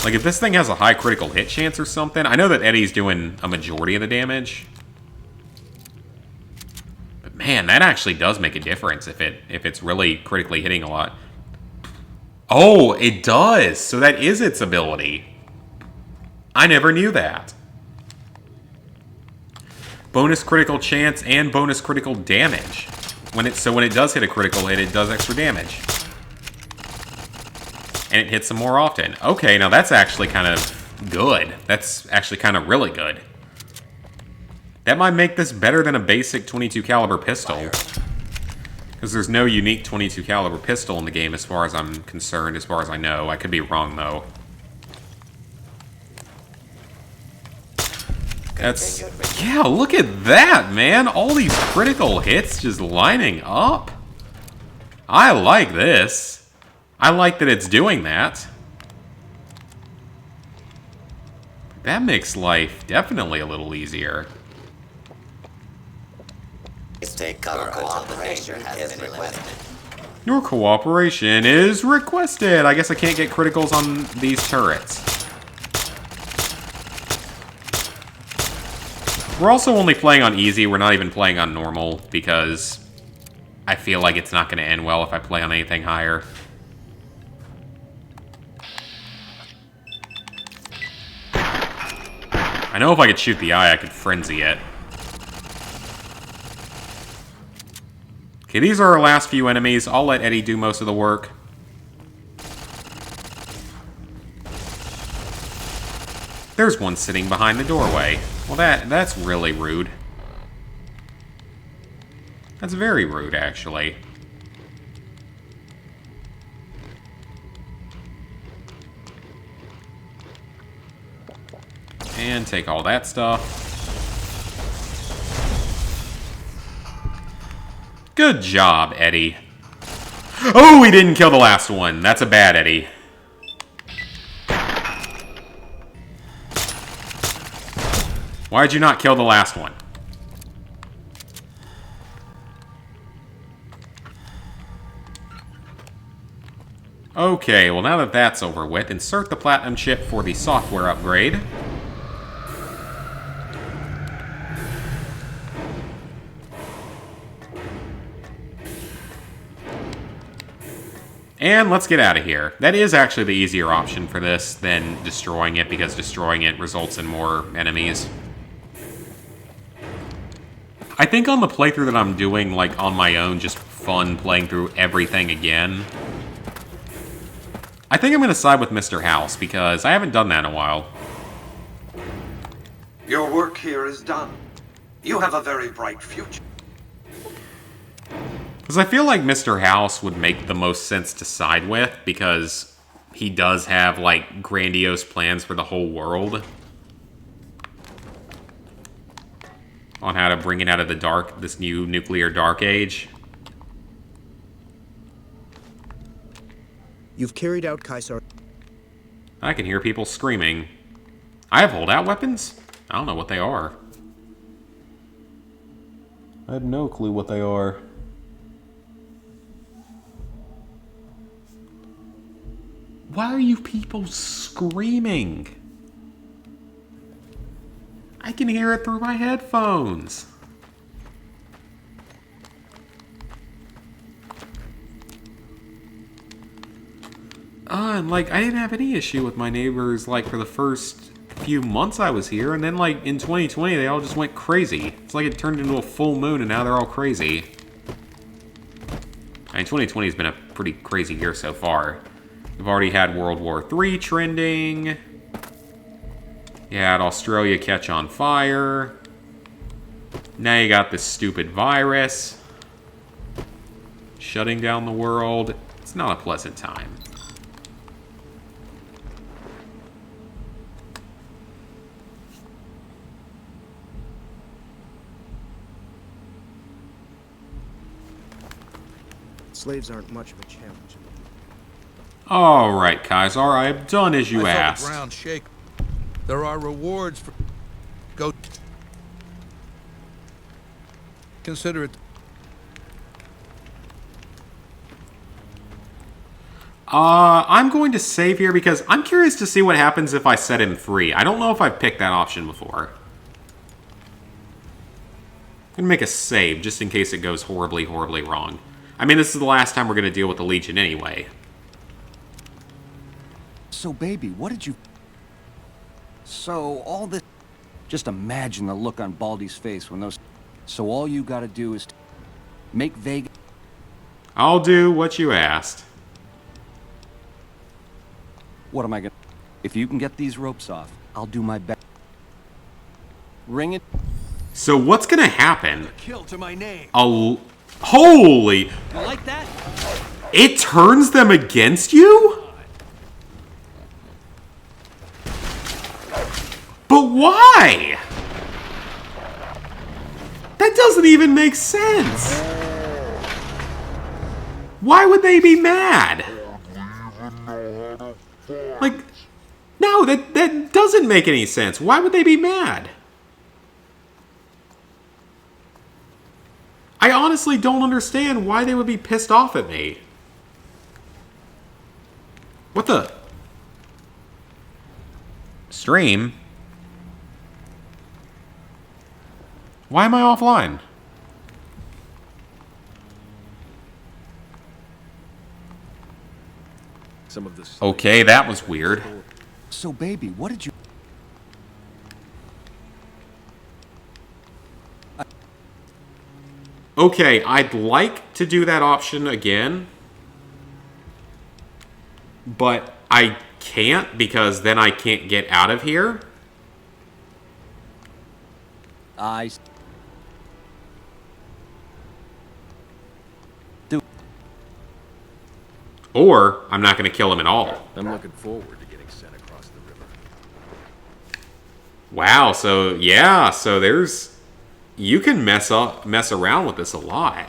Like, if this thing has a high critical hit chance or something... I know that Eddie's doing a majority of the damage. But man, that actually does make a difference if it's really critically hitting a lot. Oh, it does! So that is its ability. I never knew that. Bonus critical chance and bonus critical damage. When it does hit a critical hit, it does extra damage. And it hits them more often. Okay, now that's actually kind of good. That's actually kind of really good. That might make this better than a basic 22 caliber pistol. Because there's no unique 22 caliber pistol in the game as far as I'm concerned, as far as I know. I could be wrong, though. That's... Yeah, look at that, man! All these critical hits just lining up. I like this. I like that it's doing that. That makes life definitely a little easier. Take cover until the danger has been requested. Your cooperation is requested. I guess I can't get criticals on these turrets. We're also only playing on easy. We're not even playing on normal because I feel like it's not going to end well if I play on anything higher. I know if I could shoot the eye, I could frenzy it. Okay, these are our last few enemies. I'll let Eddie do most of the work. There's one sitting behind the doorway. Well, that's really rude. That's very rude, actually. And take all that stuff. Good job, Eddie. Oh, we didn't kill the last one. That's a bad Eddie. Why'd you not kill the last one? Okay, well now that that's over with, insert the platinum chip for the software upgrade. And let's get out of here. That is actually the easier option for this than destroying it, because destroying it results in more enemies. I think on the playthrough that I'm doing, like on my own, just fun playing through everything again, I think I'm going to side with Mr. House, because I haven't done that in a while. Your work here is done. You have a very bright future. Because I feel like Mr. House would make the most sense to side with, because he does have, like, grandiose plans for the whole world. On how to bring it out of the dark, this new nuclear dark age. You've carried out Caesar. I can hear people screaming. I have holdout weapons? I don't know what they are. I have no clue what they are. Why are you people screaming? I can hear it through my headphones. And like, I didn't have any issue with my neighbors, like, for the first few months I was here, and then, like, in 2020, they all just went crazy. It's like it turned into a full moon, and now they're all crazy. I mean, 2020 has been a pretty crazy year so far. We've already had World War III trending. You had Australia catch on fire. Now you got this stupid virus shutting down the world. It's not a pleasant time. Slaves aren't much of a challenge. Alright, Caesar, I have done as you asked. The ground shake. There are rewards for... Go... Consider it... I'm going to save here because I'm curious to see what happens if I set him free. I don't know if I've picked that option before. I'm gonna make a save just in case it goes horribly, horribly wrong. I mean, this is the last time we're gonna deal with the Legion anyway. So, baby, what did you... So, all this... Just imagine the look on Baldy's face when those... So all you gotta do is... Make Vegas... I'll do what you asked. What am I gonna... If you can get these ropes off, I'll do my best. Ring it. So what's gonna happen? Kill to my name. Holy... You like that? It turns them against you? But why? That doesn't even make sense. Why would they be mad? Like, no, that doesn't make any sense. Why would they be mad? I honestly don't understand why they would be pissed off at me. What the? Stream? Why am I offline? Some of this. Okay, that was weird. So, baby, what did you... Okay, I'd like to do that option again, but I can't because then I can't get out of here. Or I'm not going to kill him at all. I'm looking forward to getting sent across the river. Wow, so yeah, so there's... You can mess around with this a lot.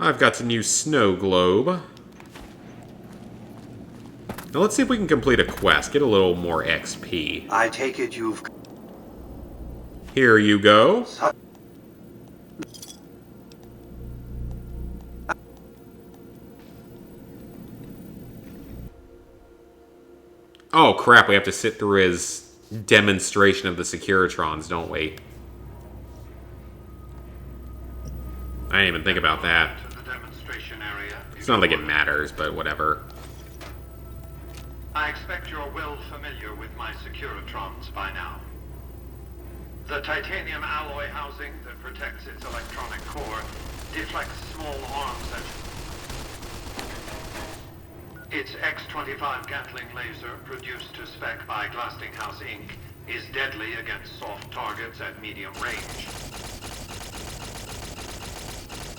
I've got a new snow globe. Now let's see if we can complete a quest, get a little more XP. I take it you've... Here you go. Oh crap, we have to sit through his demonstration of the Securitrons, don't we? I didn't even think about that. It's not like it matters, but whatever. I expect you're well familiar with my Securitrons by now. The titanium alloy housing that protects its electronic core deflects small arms at its X-25 Gatling laser, produced to spec by Glastinghouse Inc., is deadly against soft targets at medium range.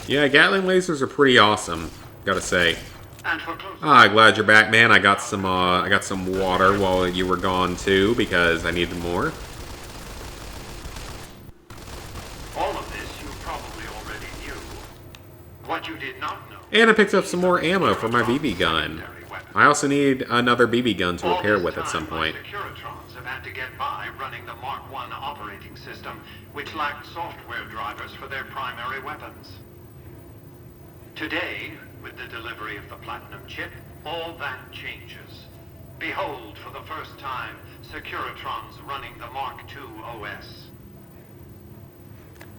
Yeah, Gatling lasers are pretty awesome, gotta say. And for close... Glad you're back, man. I got some water while you were gone too, because I needed more. All of this you probably already knew. What you did not know... And I picked up some more ammo for my BB gun. I also need another BB gun to repair with at some point. Securitrons have had to get by running the Mark I operating system, which lacked software drivers for their primary weapons. Today, with the delivery of the Platinum chip, all that changes. Behold, for the first time, Securitrons running the Mark II OS.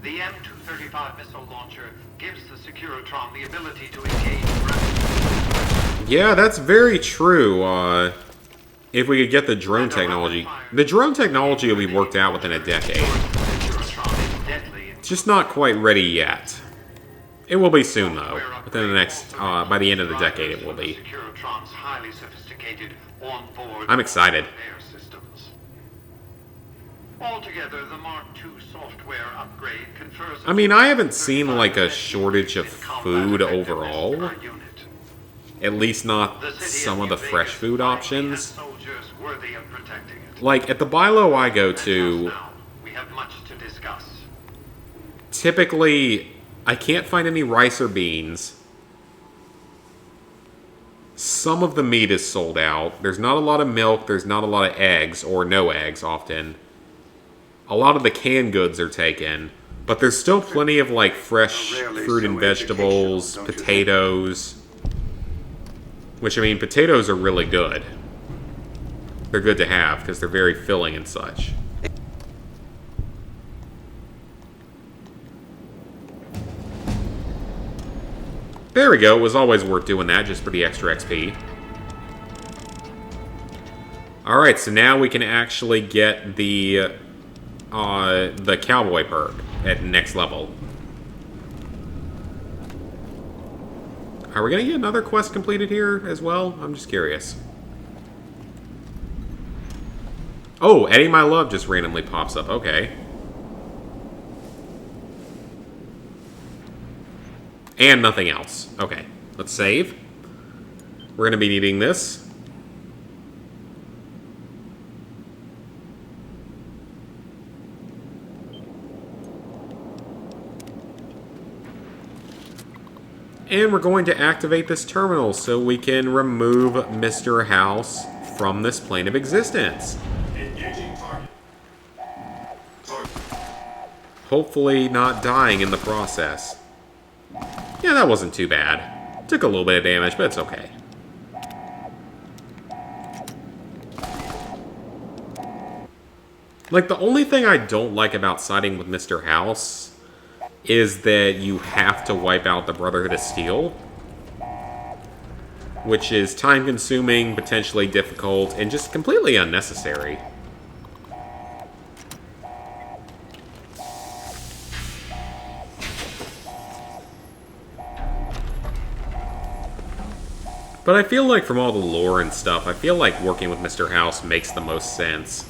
The M235 missile launcher gives the Securitron the ability to engage rapidly. Yeah, that's very true. If we could get the drone technology. The drone technology will be worked out within a decade. It's just not quite ready yet. It will be soon, though. Within the next, by the end of the decade, it will be. I'm excited. Altogether, the Mark II software upgrade confers... I mean, I haven't seen, like, a shortage of food overall. At least not some of the fresh food options. Like, at the Bilo I go to, typically, I can't find any rice or beans. Some of the meat is sold out. There's not a lot of milk. There's not a lot of eggs, or no eggs often. A lot of the canned goods are taken. But there's still plenty of, like, fresh fruit and vegetables, potatoes. Which, I mean, potatoes are really good. They're good to have, because they're very filling and such. There we go. It was always worth doing that, just for the extra XP. Alright, so now we can actually get the cowboy perk at next level. Are we going to get another quest completed here as well? I'm just curious. Oh, Eddie My Love just randomly pops up. Okay. And nothing else. Okay. Let's save. We're going to be needing this. And we're going to activate this terminal so we can remove Mr. House from this plane of existence. Hopefully not dying in the process. Yeah, that wasn't too bad. Took a little bit of damage, but it's okay. Like, the only thing I don't like about siding with Mr. House is that you have to wipe out the Brotherhood of Steel. Which is time-consuming, potentially difficult, and just completely unnecessary. But I feel like from all the lore and stuff, I feel like working with Mr. House makes the most sense.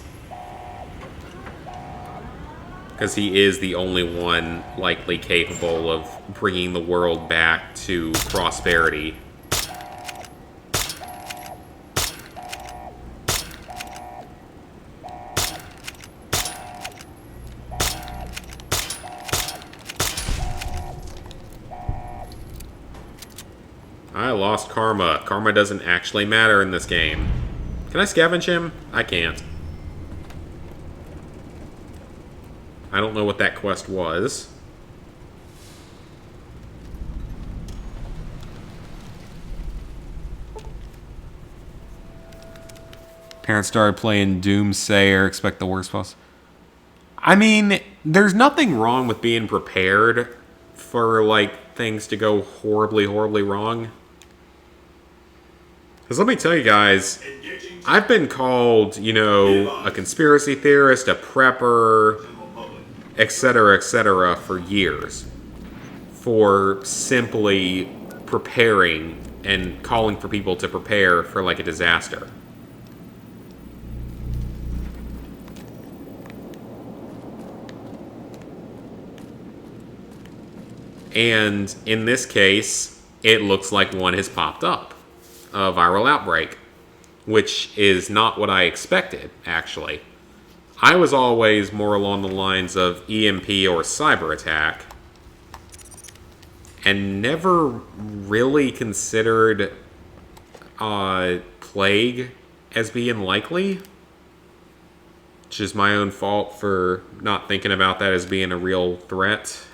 Because he is the only one likely capable of bringing the world back to prosperity. lost karma. Karma doesn't actually matter in this game. Can I scavenge him? I can't. I don't know what that quest was. Parents started playing Doomsayer, expect the worst possible. I mean, there's nothing wrong with being prepared for, like, things to go horribly, horribly wrong. Because let me tell you guys, I've been called, you know, a conspiracy theorist, a prepper, etc., for years. For simply preparing and calling for people to prepare for, like, a disaster. And in this case, it looks like one has popped up. A viral outbreak. Which is not what I expected, actually. I was always more along the lines of EMP or cyber attack. And never really considered plague as being likely. Which is my own fault for not thinking about that as being a real threat.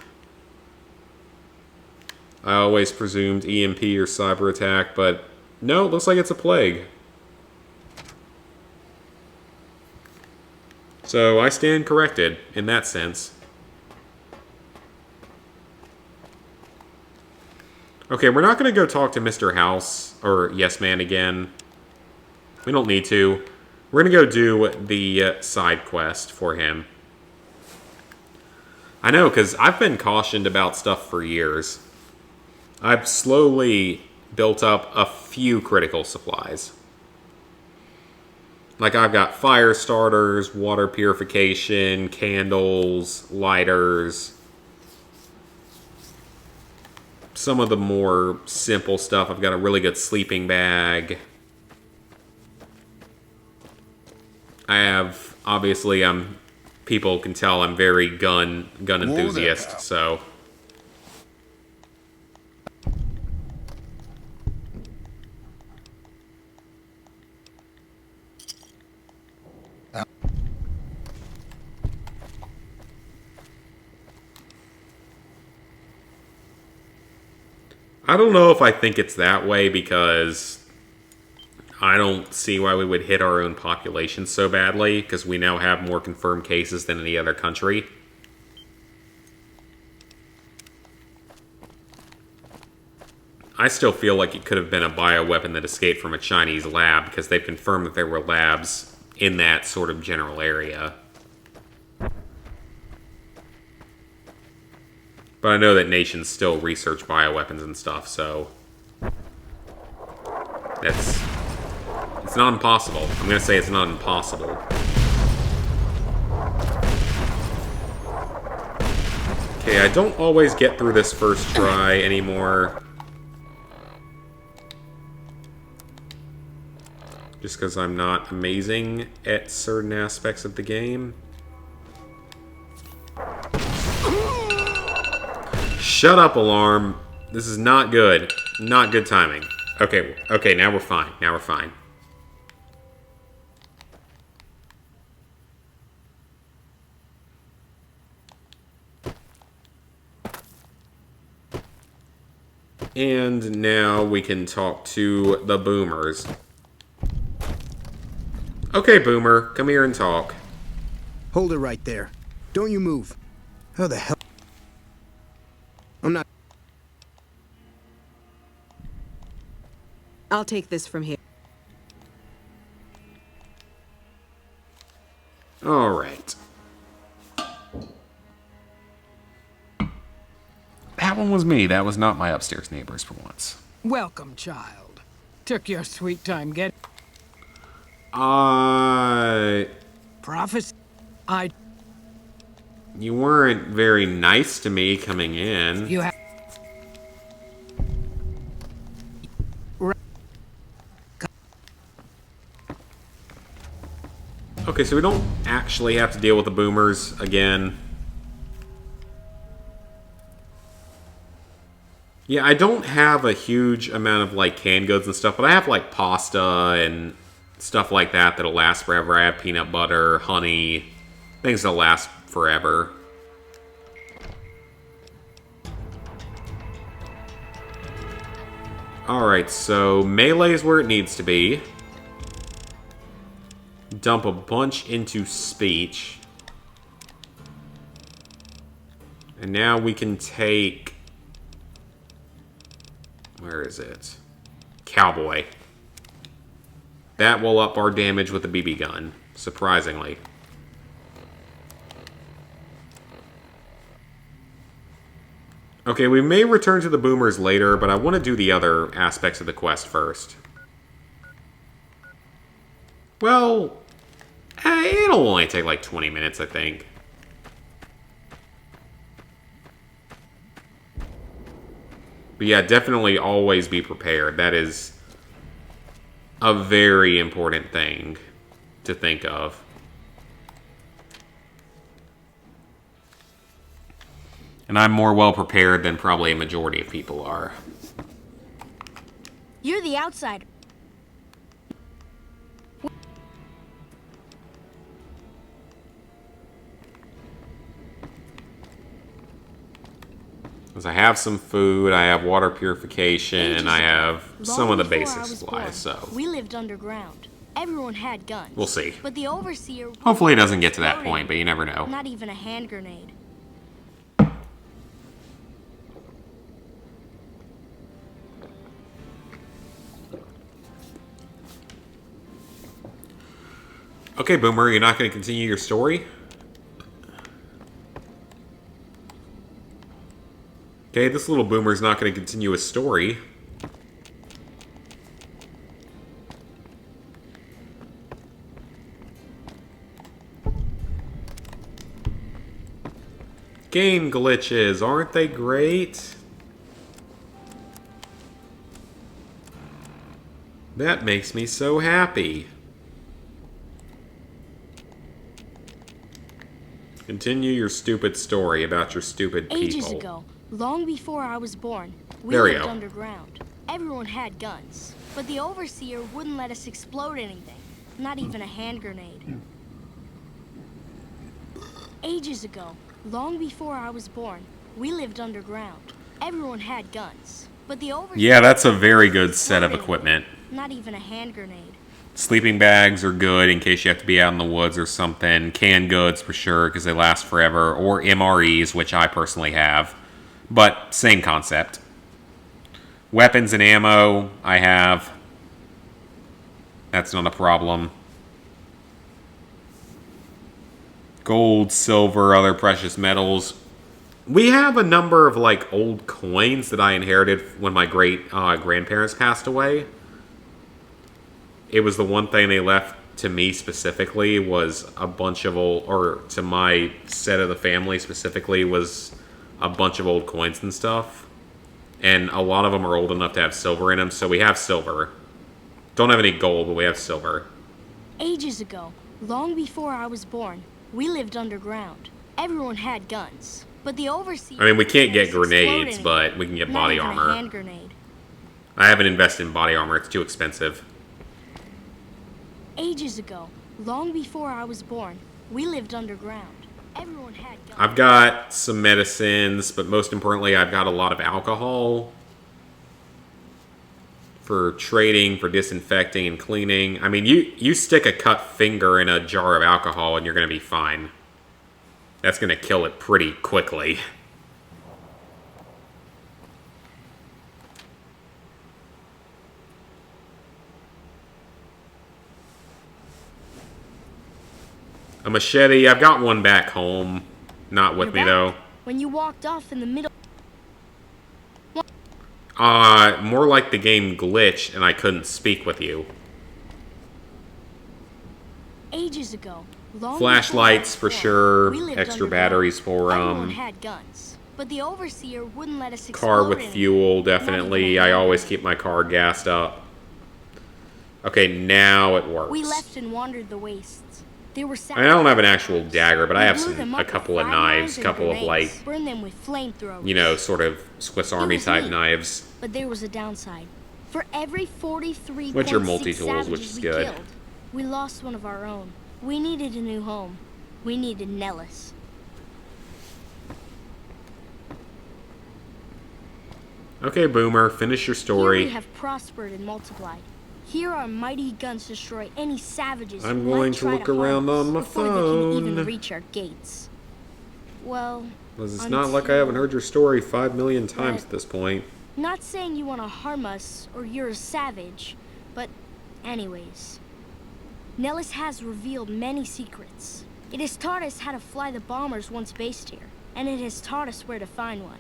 I always presumed EMP or cyber attack, but no, it looks like it's a plague. So I stand corrected in that sense. Okay, we're not going to go talk to Mr. House or Yes Man again. We don't need to. We're going to go do the side quest for him. I know, because I've been cautioned about stuff for years. I've slowly built up a few critical supplies. Like I've got fire starters, water purification, candles, lighters. Some of the more simple stuff, I've got a really good sleeping bag. I have, obviously, people can tell I'm very gun enthusiast, so... I don't know if I think it's that way because I don't see why we would hit our own population so badly because we now have more confirmed cases than any other country. I still feel like it could have been a bioweapon that escaped from a Chinese lab because they've confirmed that there were labs in that sort of general area. But I know that nations still research bioweapons and stuff, so... It's not impossible. I'm gonna say it's not impossible. Okay, I don't always get through this first try anymore. Just because I'm not amazing at certain aspects of the game. Shut up, alarm. This is not good. Not good timing. Okay, now we're fine. Now we're fine. And now we can talk to the boomers. Okay, boomer, come here and talk. Hold it right there. Don't you move. How the hell? I'm not... I'll take this from here. All right. That one was me. That was not my upstairs neighbors for once. Welcome, child. Took your sweet time get... Prophecy. You weren't very nice to me coming in. You have... Okay, so we don't actually have to deal with the boomers again. Yeah, I don't have a huge amount of, like, canned goods and stuff, but I have, like, pasta and stuff like that that'll last forever. I have peanut butter, honey, things that'll last forever. Alright, so melee's where it needs to be. Dump a bunch into speech. And now we can take... Where is it? Cowboy. That will up our damage with the BB gun, surprisingly. Okay, we may return to the boomers later, but I want to do the other aspects of the quest first. Well, it'll only take like 20 minutes, I think. But yeah, definitely always be prepared. That is a very important thing to think of. And I'm more well prepared than probably a majority of people are. You're the outsider. Because I have some food, I have water purification, and I have some of the basic supplies, so... We lived underground. Everyone had guns. We'll see. But the overseer... Hopefully it doesn't get to that point, but you never know. Not even a hand grenade. Okay, Boomer, you're not going to continue your story? Okay, this little Boomer's not going to continue his story. Game glitches, aren't they great? That makes me so happy. Continue your stupid story about your stupid people. Ages ago, long before I was born, we There we lived go. underground. Everyone had guns, but the overseer wouldn't let us explode anything, not even a hand grenade. Ages ago, long before I was born, we lived underground. Everyone had guns, but the overseer... Yeah, that's a very good set of equipment. Not even a hand grenade. Sleeping bags are good in case you have to be out in the woods or something. Canned goods for sure because they last forever. Or MREs, which I personally have. But same concept. Weapons and ammo, I have. That's not a problem. Gold, silver, other precious metals. We have a number of like old coins that I inherited when my great grandparents passed away. It was the one thing they left to me specifically was a bunch of old, or to my set of the family specifically, was a bunch of old coins and stuff. And a lot of them are old enough to have silver in them, so we have silver. Don't have any gold, but we have silver. Ages ago, long before I was born, we lived underground. Everyone had guns, but the overseer... I mean, we can't get grenades, but we can get body not even armor. a hand grenade. I haven't invested in body armor, it's too expensive. Ages ago, long before I was born, we lived underground. Everyone had guns. I've got some medicines, but most importantly, I've got a lot of alcohol for trading, for disinfecting and cleaning. I mean, you stick a cut finger in a jar of alcohol and you're going to be fine. That's going to kill it pretty quickly. A machete, I've got one back home. Not with me, though. When you walked off in the middle... More like the game glitched and I couldn't speak with you. Ages ago, long Flashlights for sure, we lived extra underground. batteries for Everyone had guns, but the overseer wouldn't let us explode car with anything. fuel, definitely. I always keep my car gassed up. Okay, now it works. We left and wandered the wastes. They were I mean, I don't have an actual dagger, but I have We blew them a up couple with of fire knives, and couple of grenades. like, Burn them with flamethrowers. you know, sort of Swiss Army was type neat. knives. But there was a downside. For every 43 Which are multi-tools, which is good. killed, we lost one of our own. We needed a new home. We needed Nellis. Okay, Boomer, finish your Here story. we have prospered and multiplied. Here our mighty guns destroy any savages I'm who going might to try look harm around us on my before they can even phone. reach our gates. Well, It's not like I haven't heard your story 5 million times at this point. Not saying you want to harm us or you're a savage, but anyways. Nellis has revealed many secrets. It has taught us how to fly the bombers once based here, and it has taught us where to find one.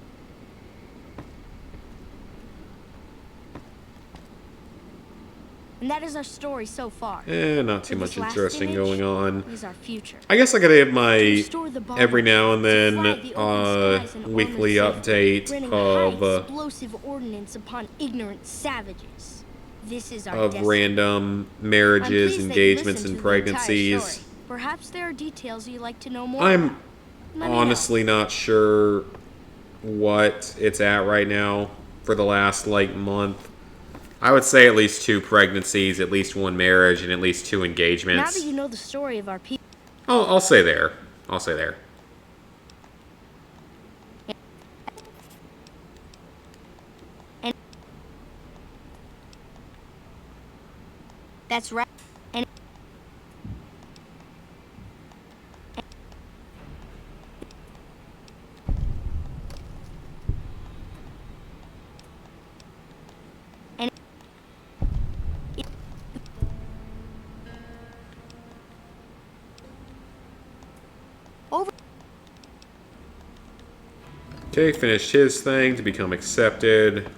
And that is our story so far. Not too But much this last interesting image going on. is our future. I guess I gotta have my Store the bombers, every now and to then fly the open skies and weekly armor safely, update running high of explosive ordnance upon ignorant savages. This is our of destiny. random I'm marriages, pleased that you engagements, listened and to the entire pregnancies. story. Perhaps there are details you'd like to know more I'm about. Let me know. honestly not sure what it's at right now for the last like month. I would say at least 2 pregnancies, at least 1 marriage, and at least 2 Now engagements. that you know the story of our people, I'll say there. I'll say there. that's right. And over. Okay, finished his thing to become accepted.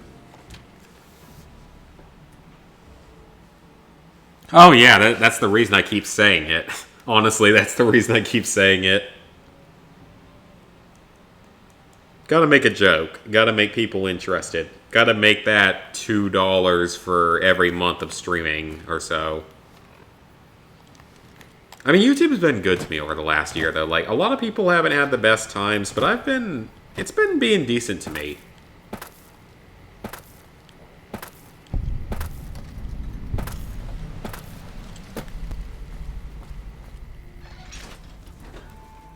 Oh yeah, that's the reason I keep saying it. Honestly, that's the reason I keep saying it. Gotta make a joke. Gotta make people interested. Gotta make that $2 for every month of streaming or so. I mean, YouTube has been good to me over the last year, though. Like, a lot of people haven't had the best times, but it's been being decent to me.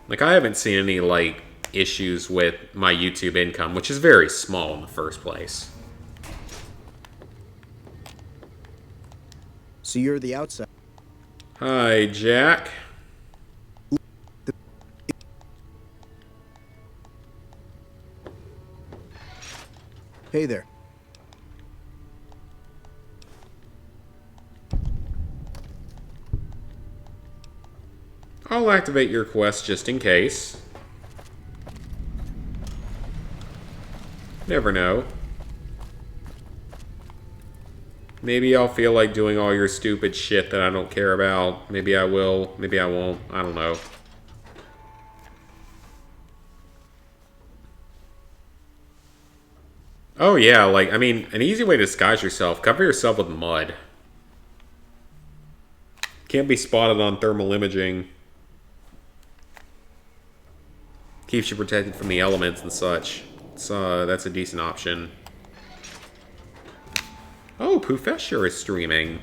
Like, I haven't seen any, like, issues with my YouTube income, which is very small in the first place. So you're the outside. Hi, Jack. Hey there. I'll activate your quest just in case. Never know. Maybe I'll feel like doing all your stupid shit that I don't care about. Maybe I will. Maybe I won't. I don't know. Oh yeah, like, I mean, an easy way to disguise yourself, cover yourself with mud. Can't be spotted on thermal imaging. Keeps you protected from the elements and such. So that's a decent option. Oh, Poofesher is streaming.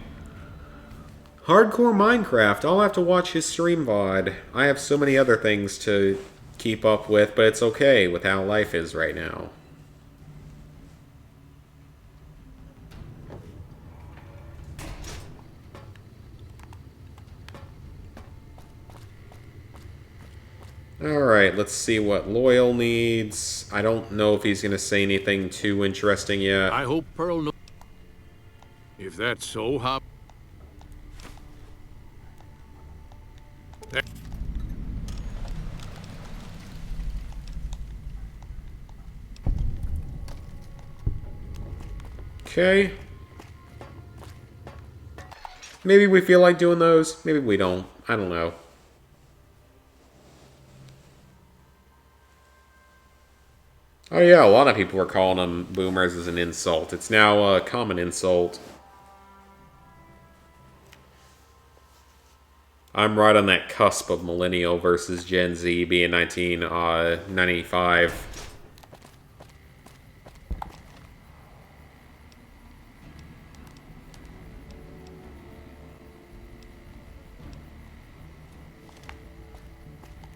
Hardcore Minecraft. I'll have to watch his stream VOD. I have so many other things to keep up with, but it's okay with how life is right now. Alright, let's see what Loyal needs. I don't know if he's going to say anything too interesting yet. I hope Pearl knows. If that's so, hop. Okay. Maybe we feel like doing those. Maybe we don't. I don't know. Oh yeah, a lot of people were calling them boomers as an insult. It's now a common insult. I'm right on that cusp of millennial versus Gen Z being 1995.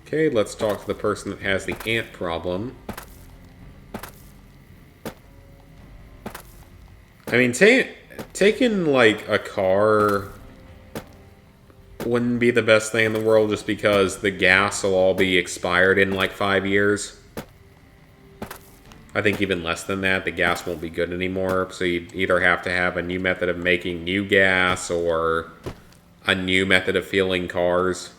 Okay, let's talk to the person that has the ant problem. I mean, taking, like, a car wouldn't be the best thing in the world just because the gas will all be expired in, like, 5 years. I think even less than that, the gas won't be good anymore. So you'd either have to have a new method of making new gas or a new method of fueling cars.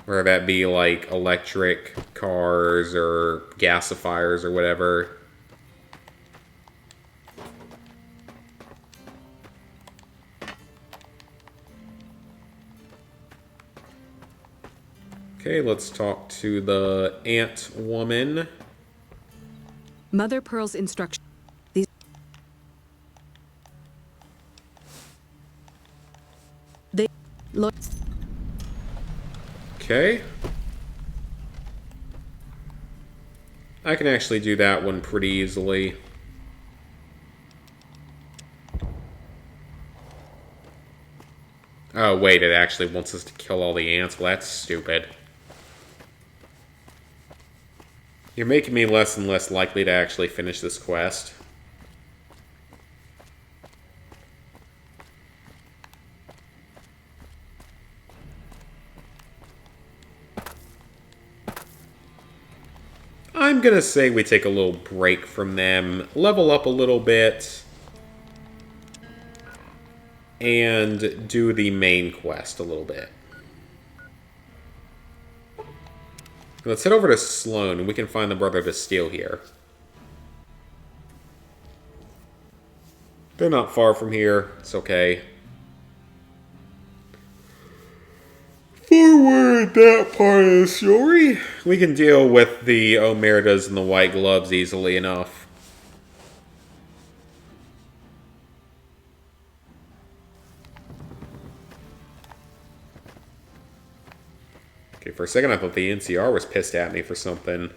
Whether that be, like, electric cars or gasifiers or whatever. Okay, let's talk to the ant woman. Mother Pearl's instruction. These. They. Look. Okay. I can actually do that one pretty easily. Oh, wait, it actually wants us to kill all the ants? Well, that's stupid. You're making me less and less likely to actually finish this quest. I'm gonna say we take a little break from them, level up a little bit, and do the main quest a little bit. Let's head over to Sloan, and we can find the Brother to steal here. They're not far from here. It's okay. Forward that part of the story. We can deal with the Omertas and the White Gloves easily enough. Okay, for a second I thought the NCR was pissed at me for something.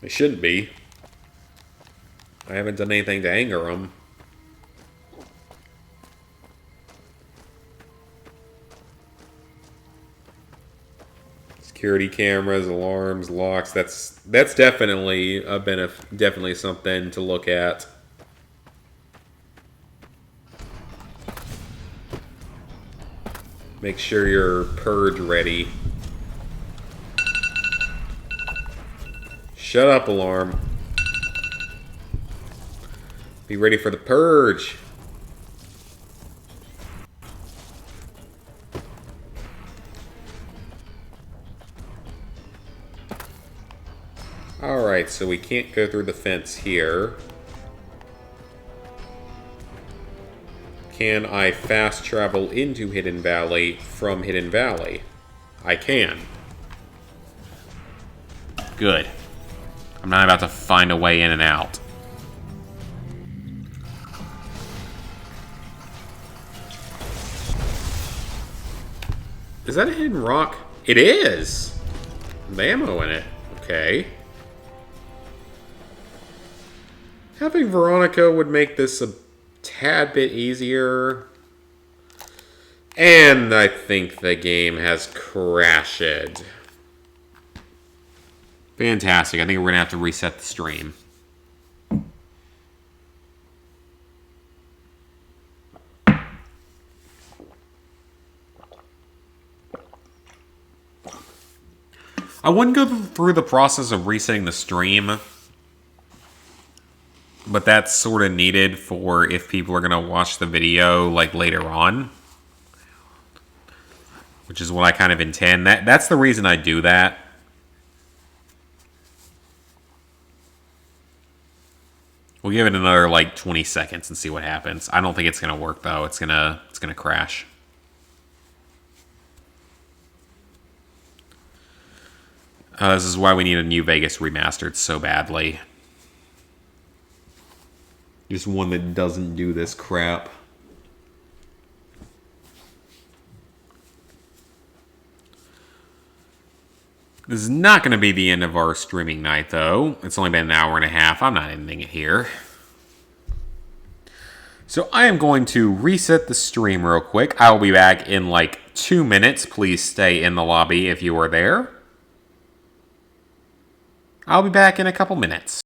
They shouldn't be. I haven't done anything to anger them. Security cameras, alarms, locks. That's definitely definitely something to look at. Make sure you're purge ready. Shut up, alarm. Be ready for the purge. Alright, so we can't go through the fence here. Can I fast travel into Hidden Valley from Hidden Valley? I can. Good. I'm not about to find a way in and out. Is that a hidden rock? It is! There's ammo in it. Okay. Having Veronica would make this a tad bit easier. And I think the game has crashed. Fantastic. I think we're going to have to reset the stream. I wouldn't go through the process of resetting the stream, but that's sort of needed for if people are going to watch the video like later on, which is what I kind of intend. That's the reason I do that. We'll give it another like 20 seconds and see what happens. I don't think it's going to work though. It's going to crash. This is why we need a New Vegas remastered so badly. Just one that doesn't do this crap. This is not going to be the end of our streaming night, though. It's only been an hour and a half. I'm not ending it here. So I am going to reset the stream real quick. I will be back in like 2 minutes. Please stay in the lobby if you are there. I'll be back in a couple minutes.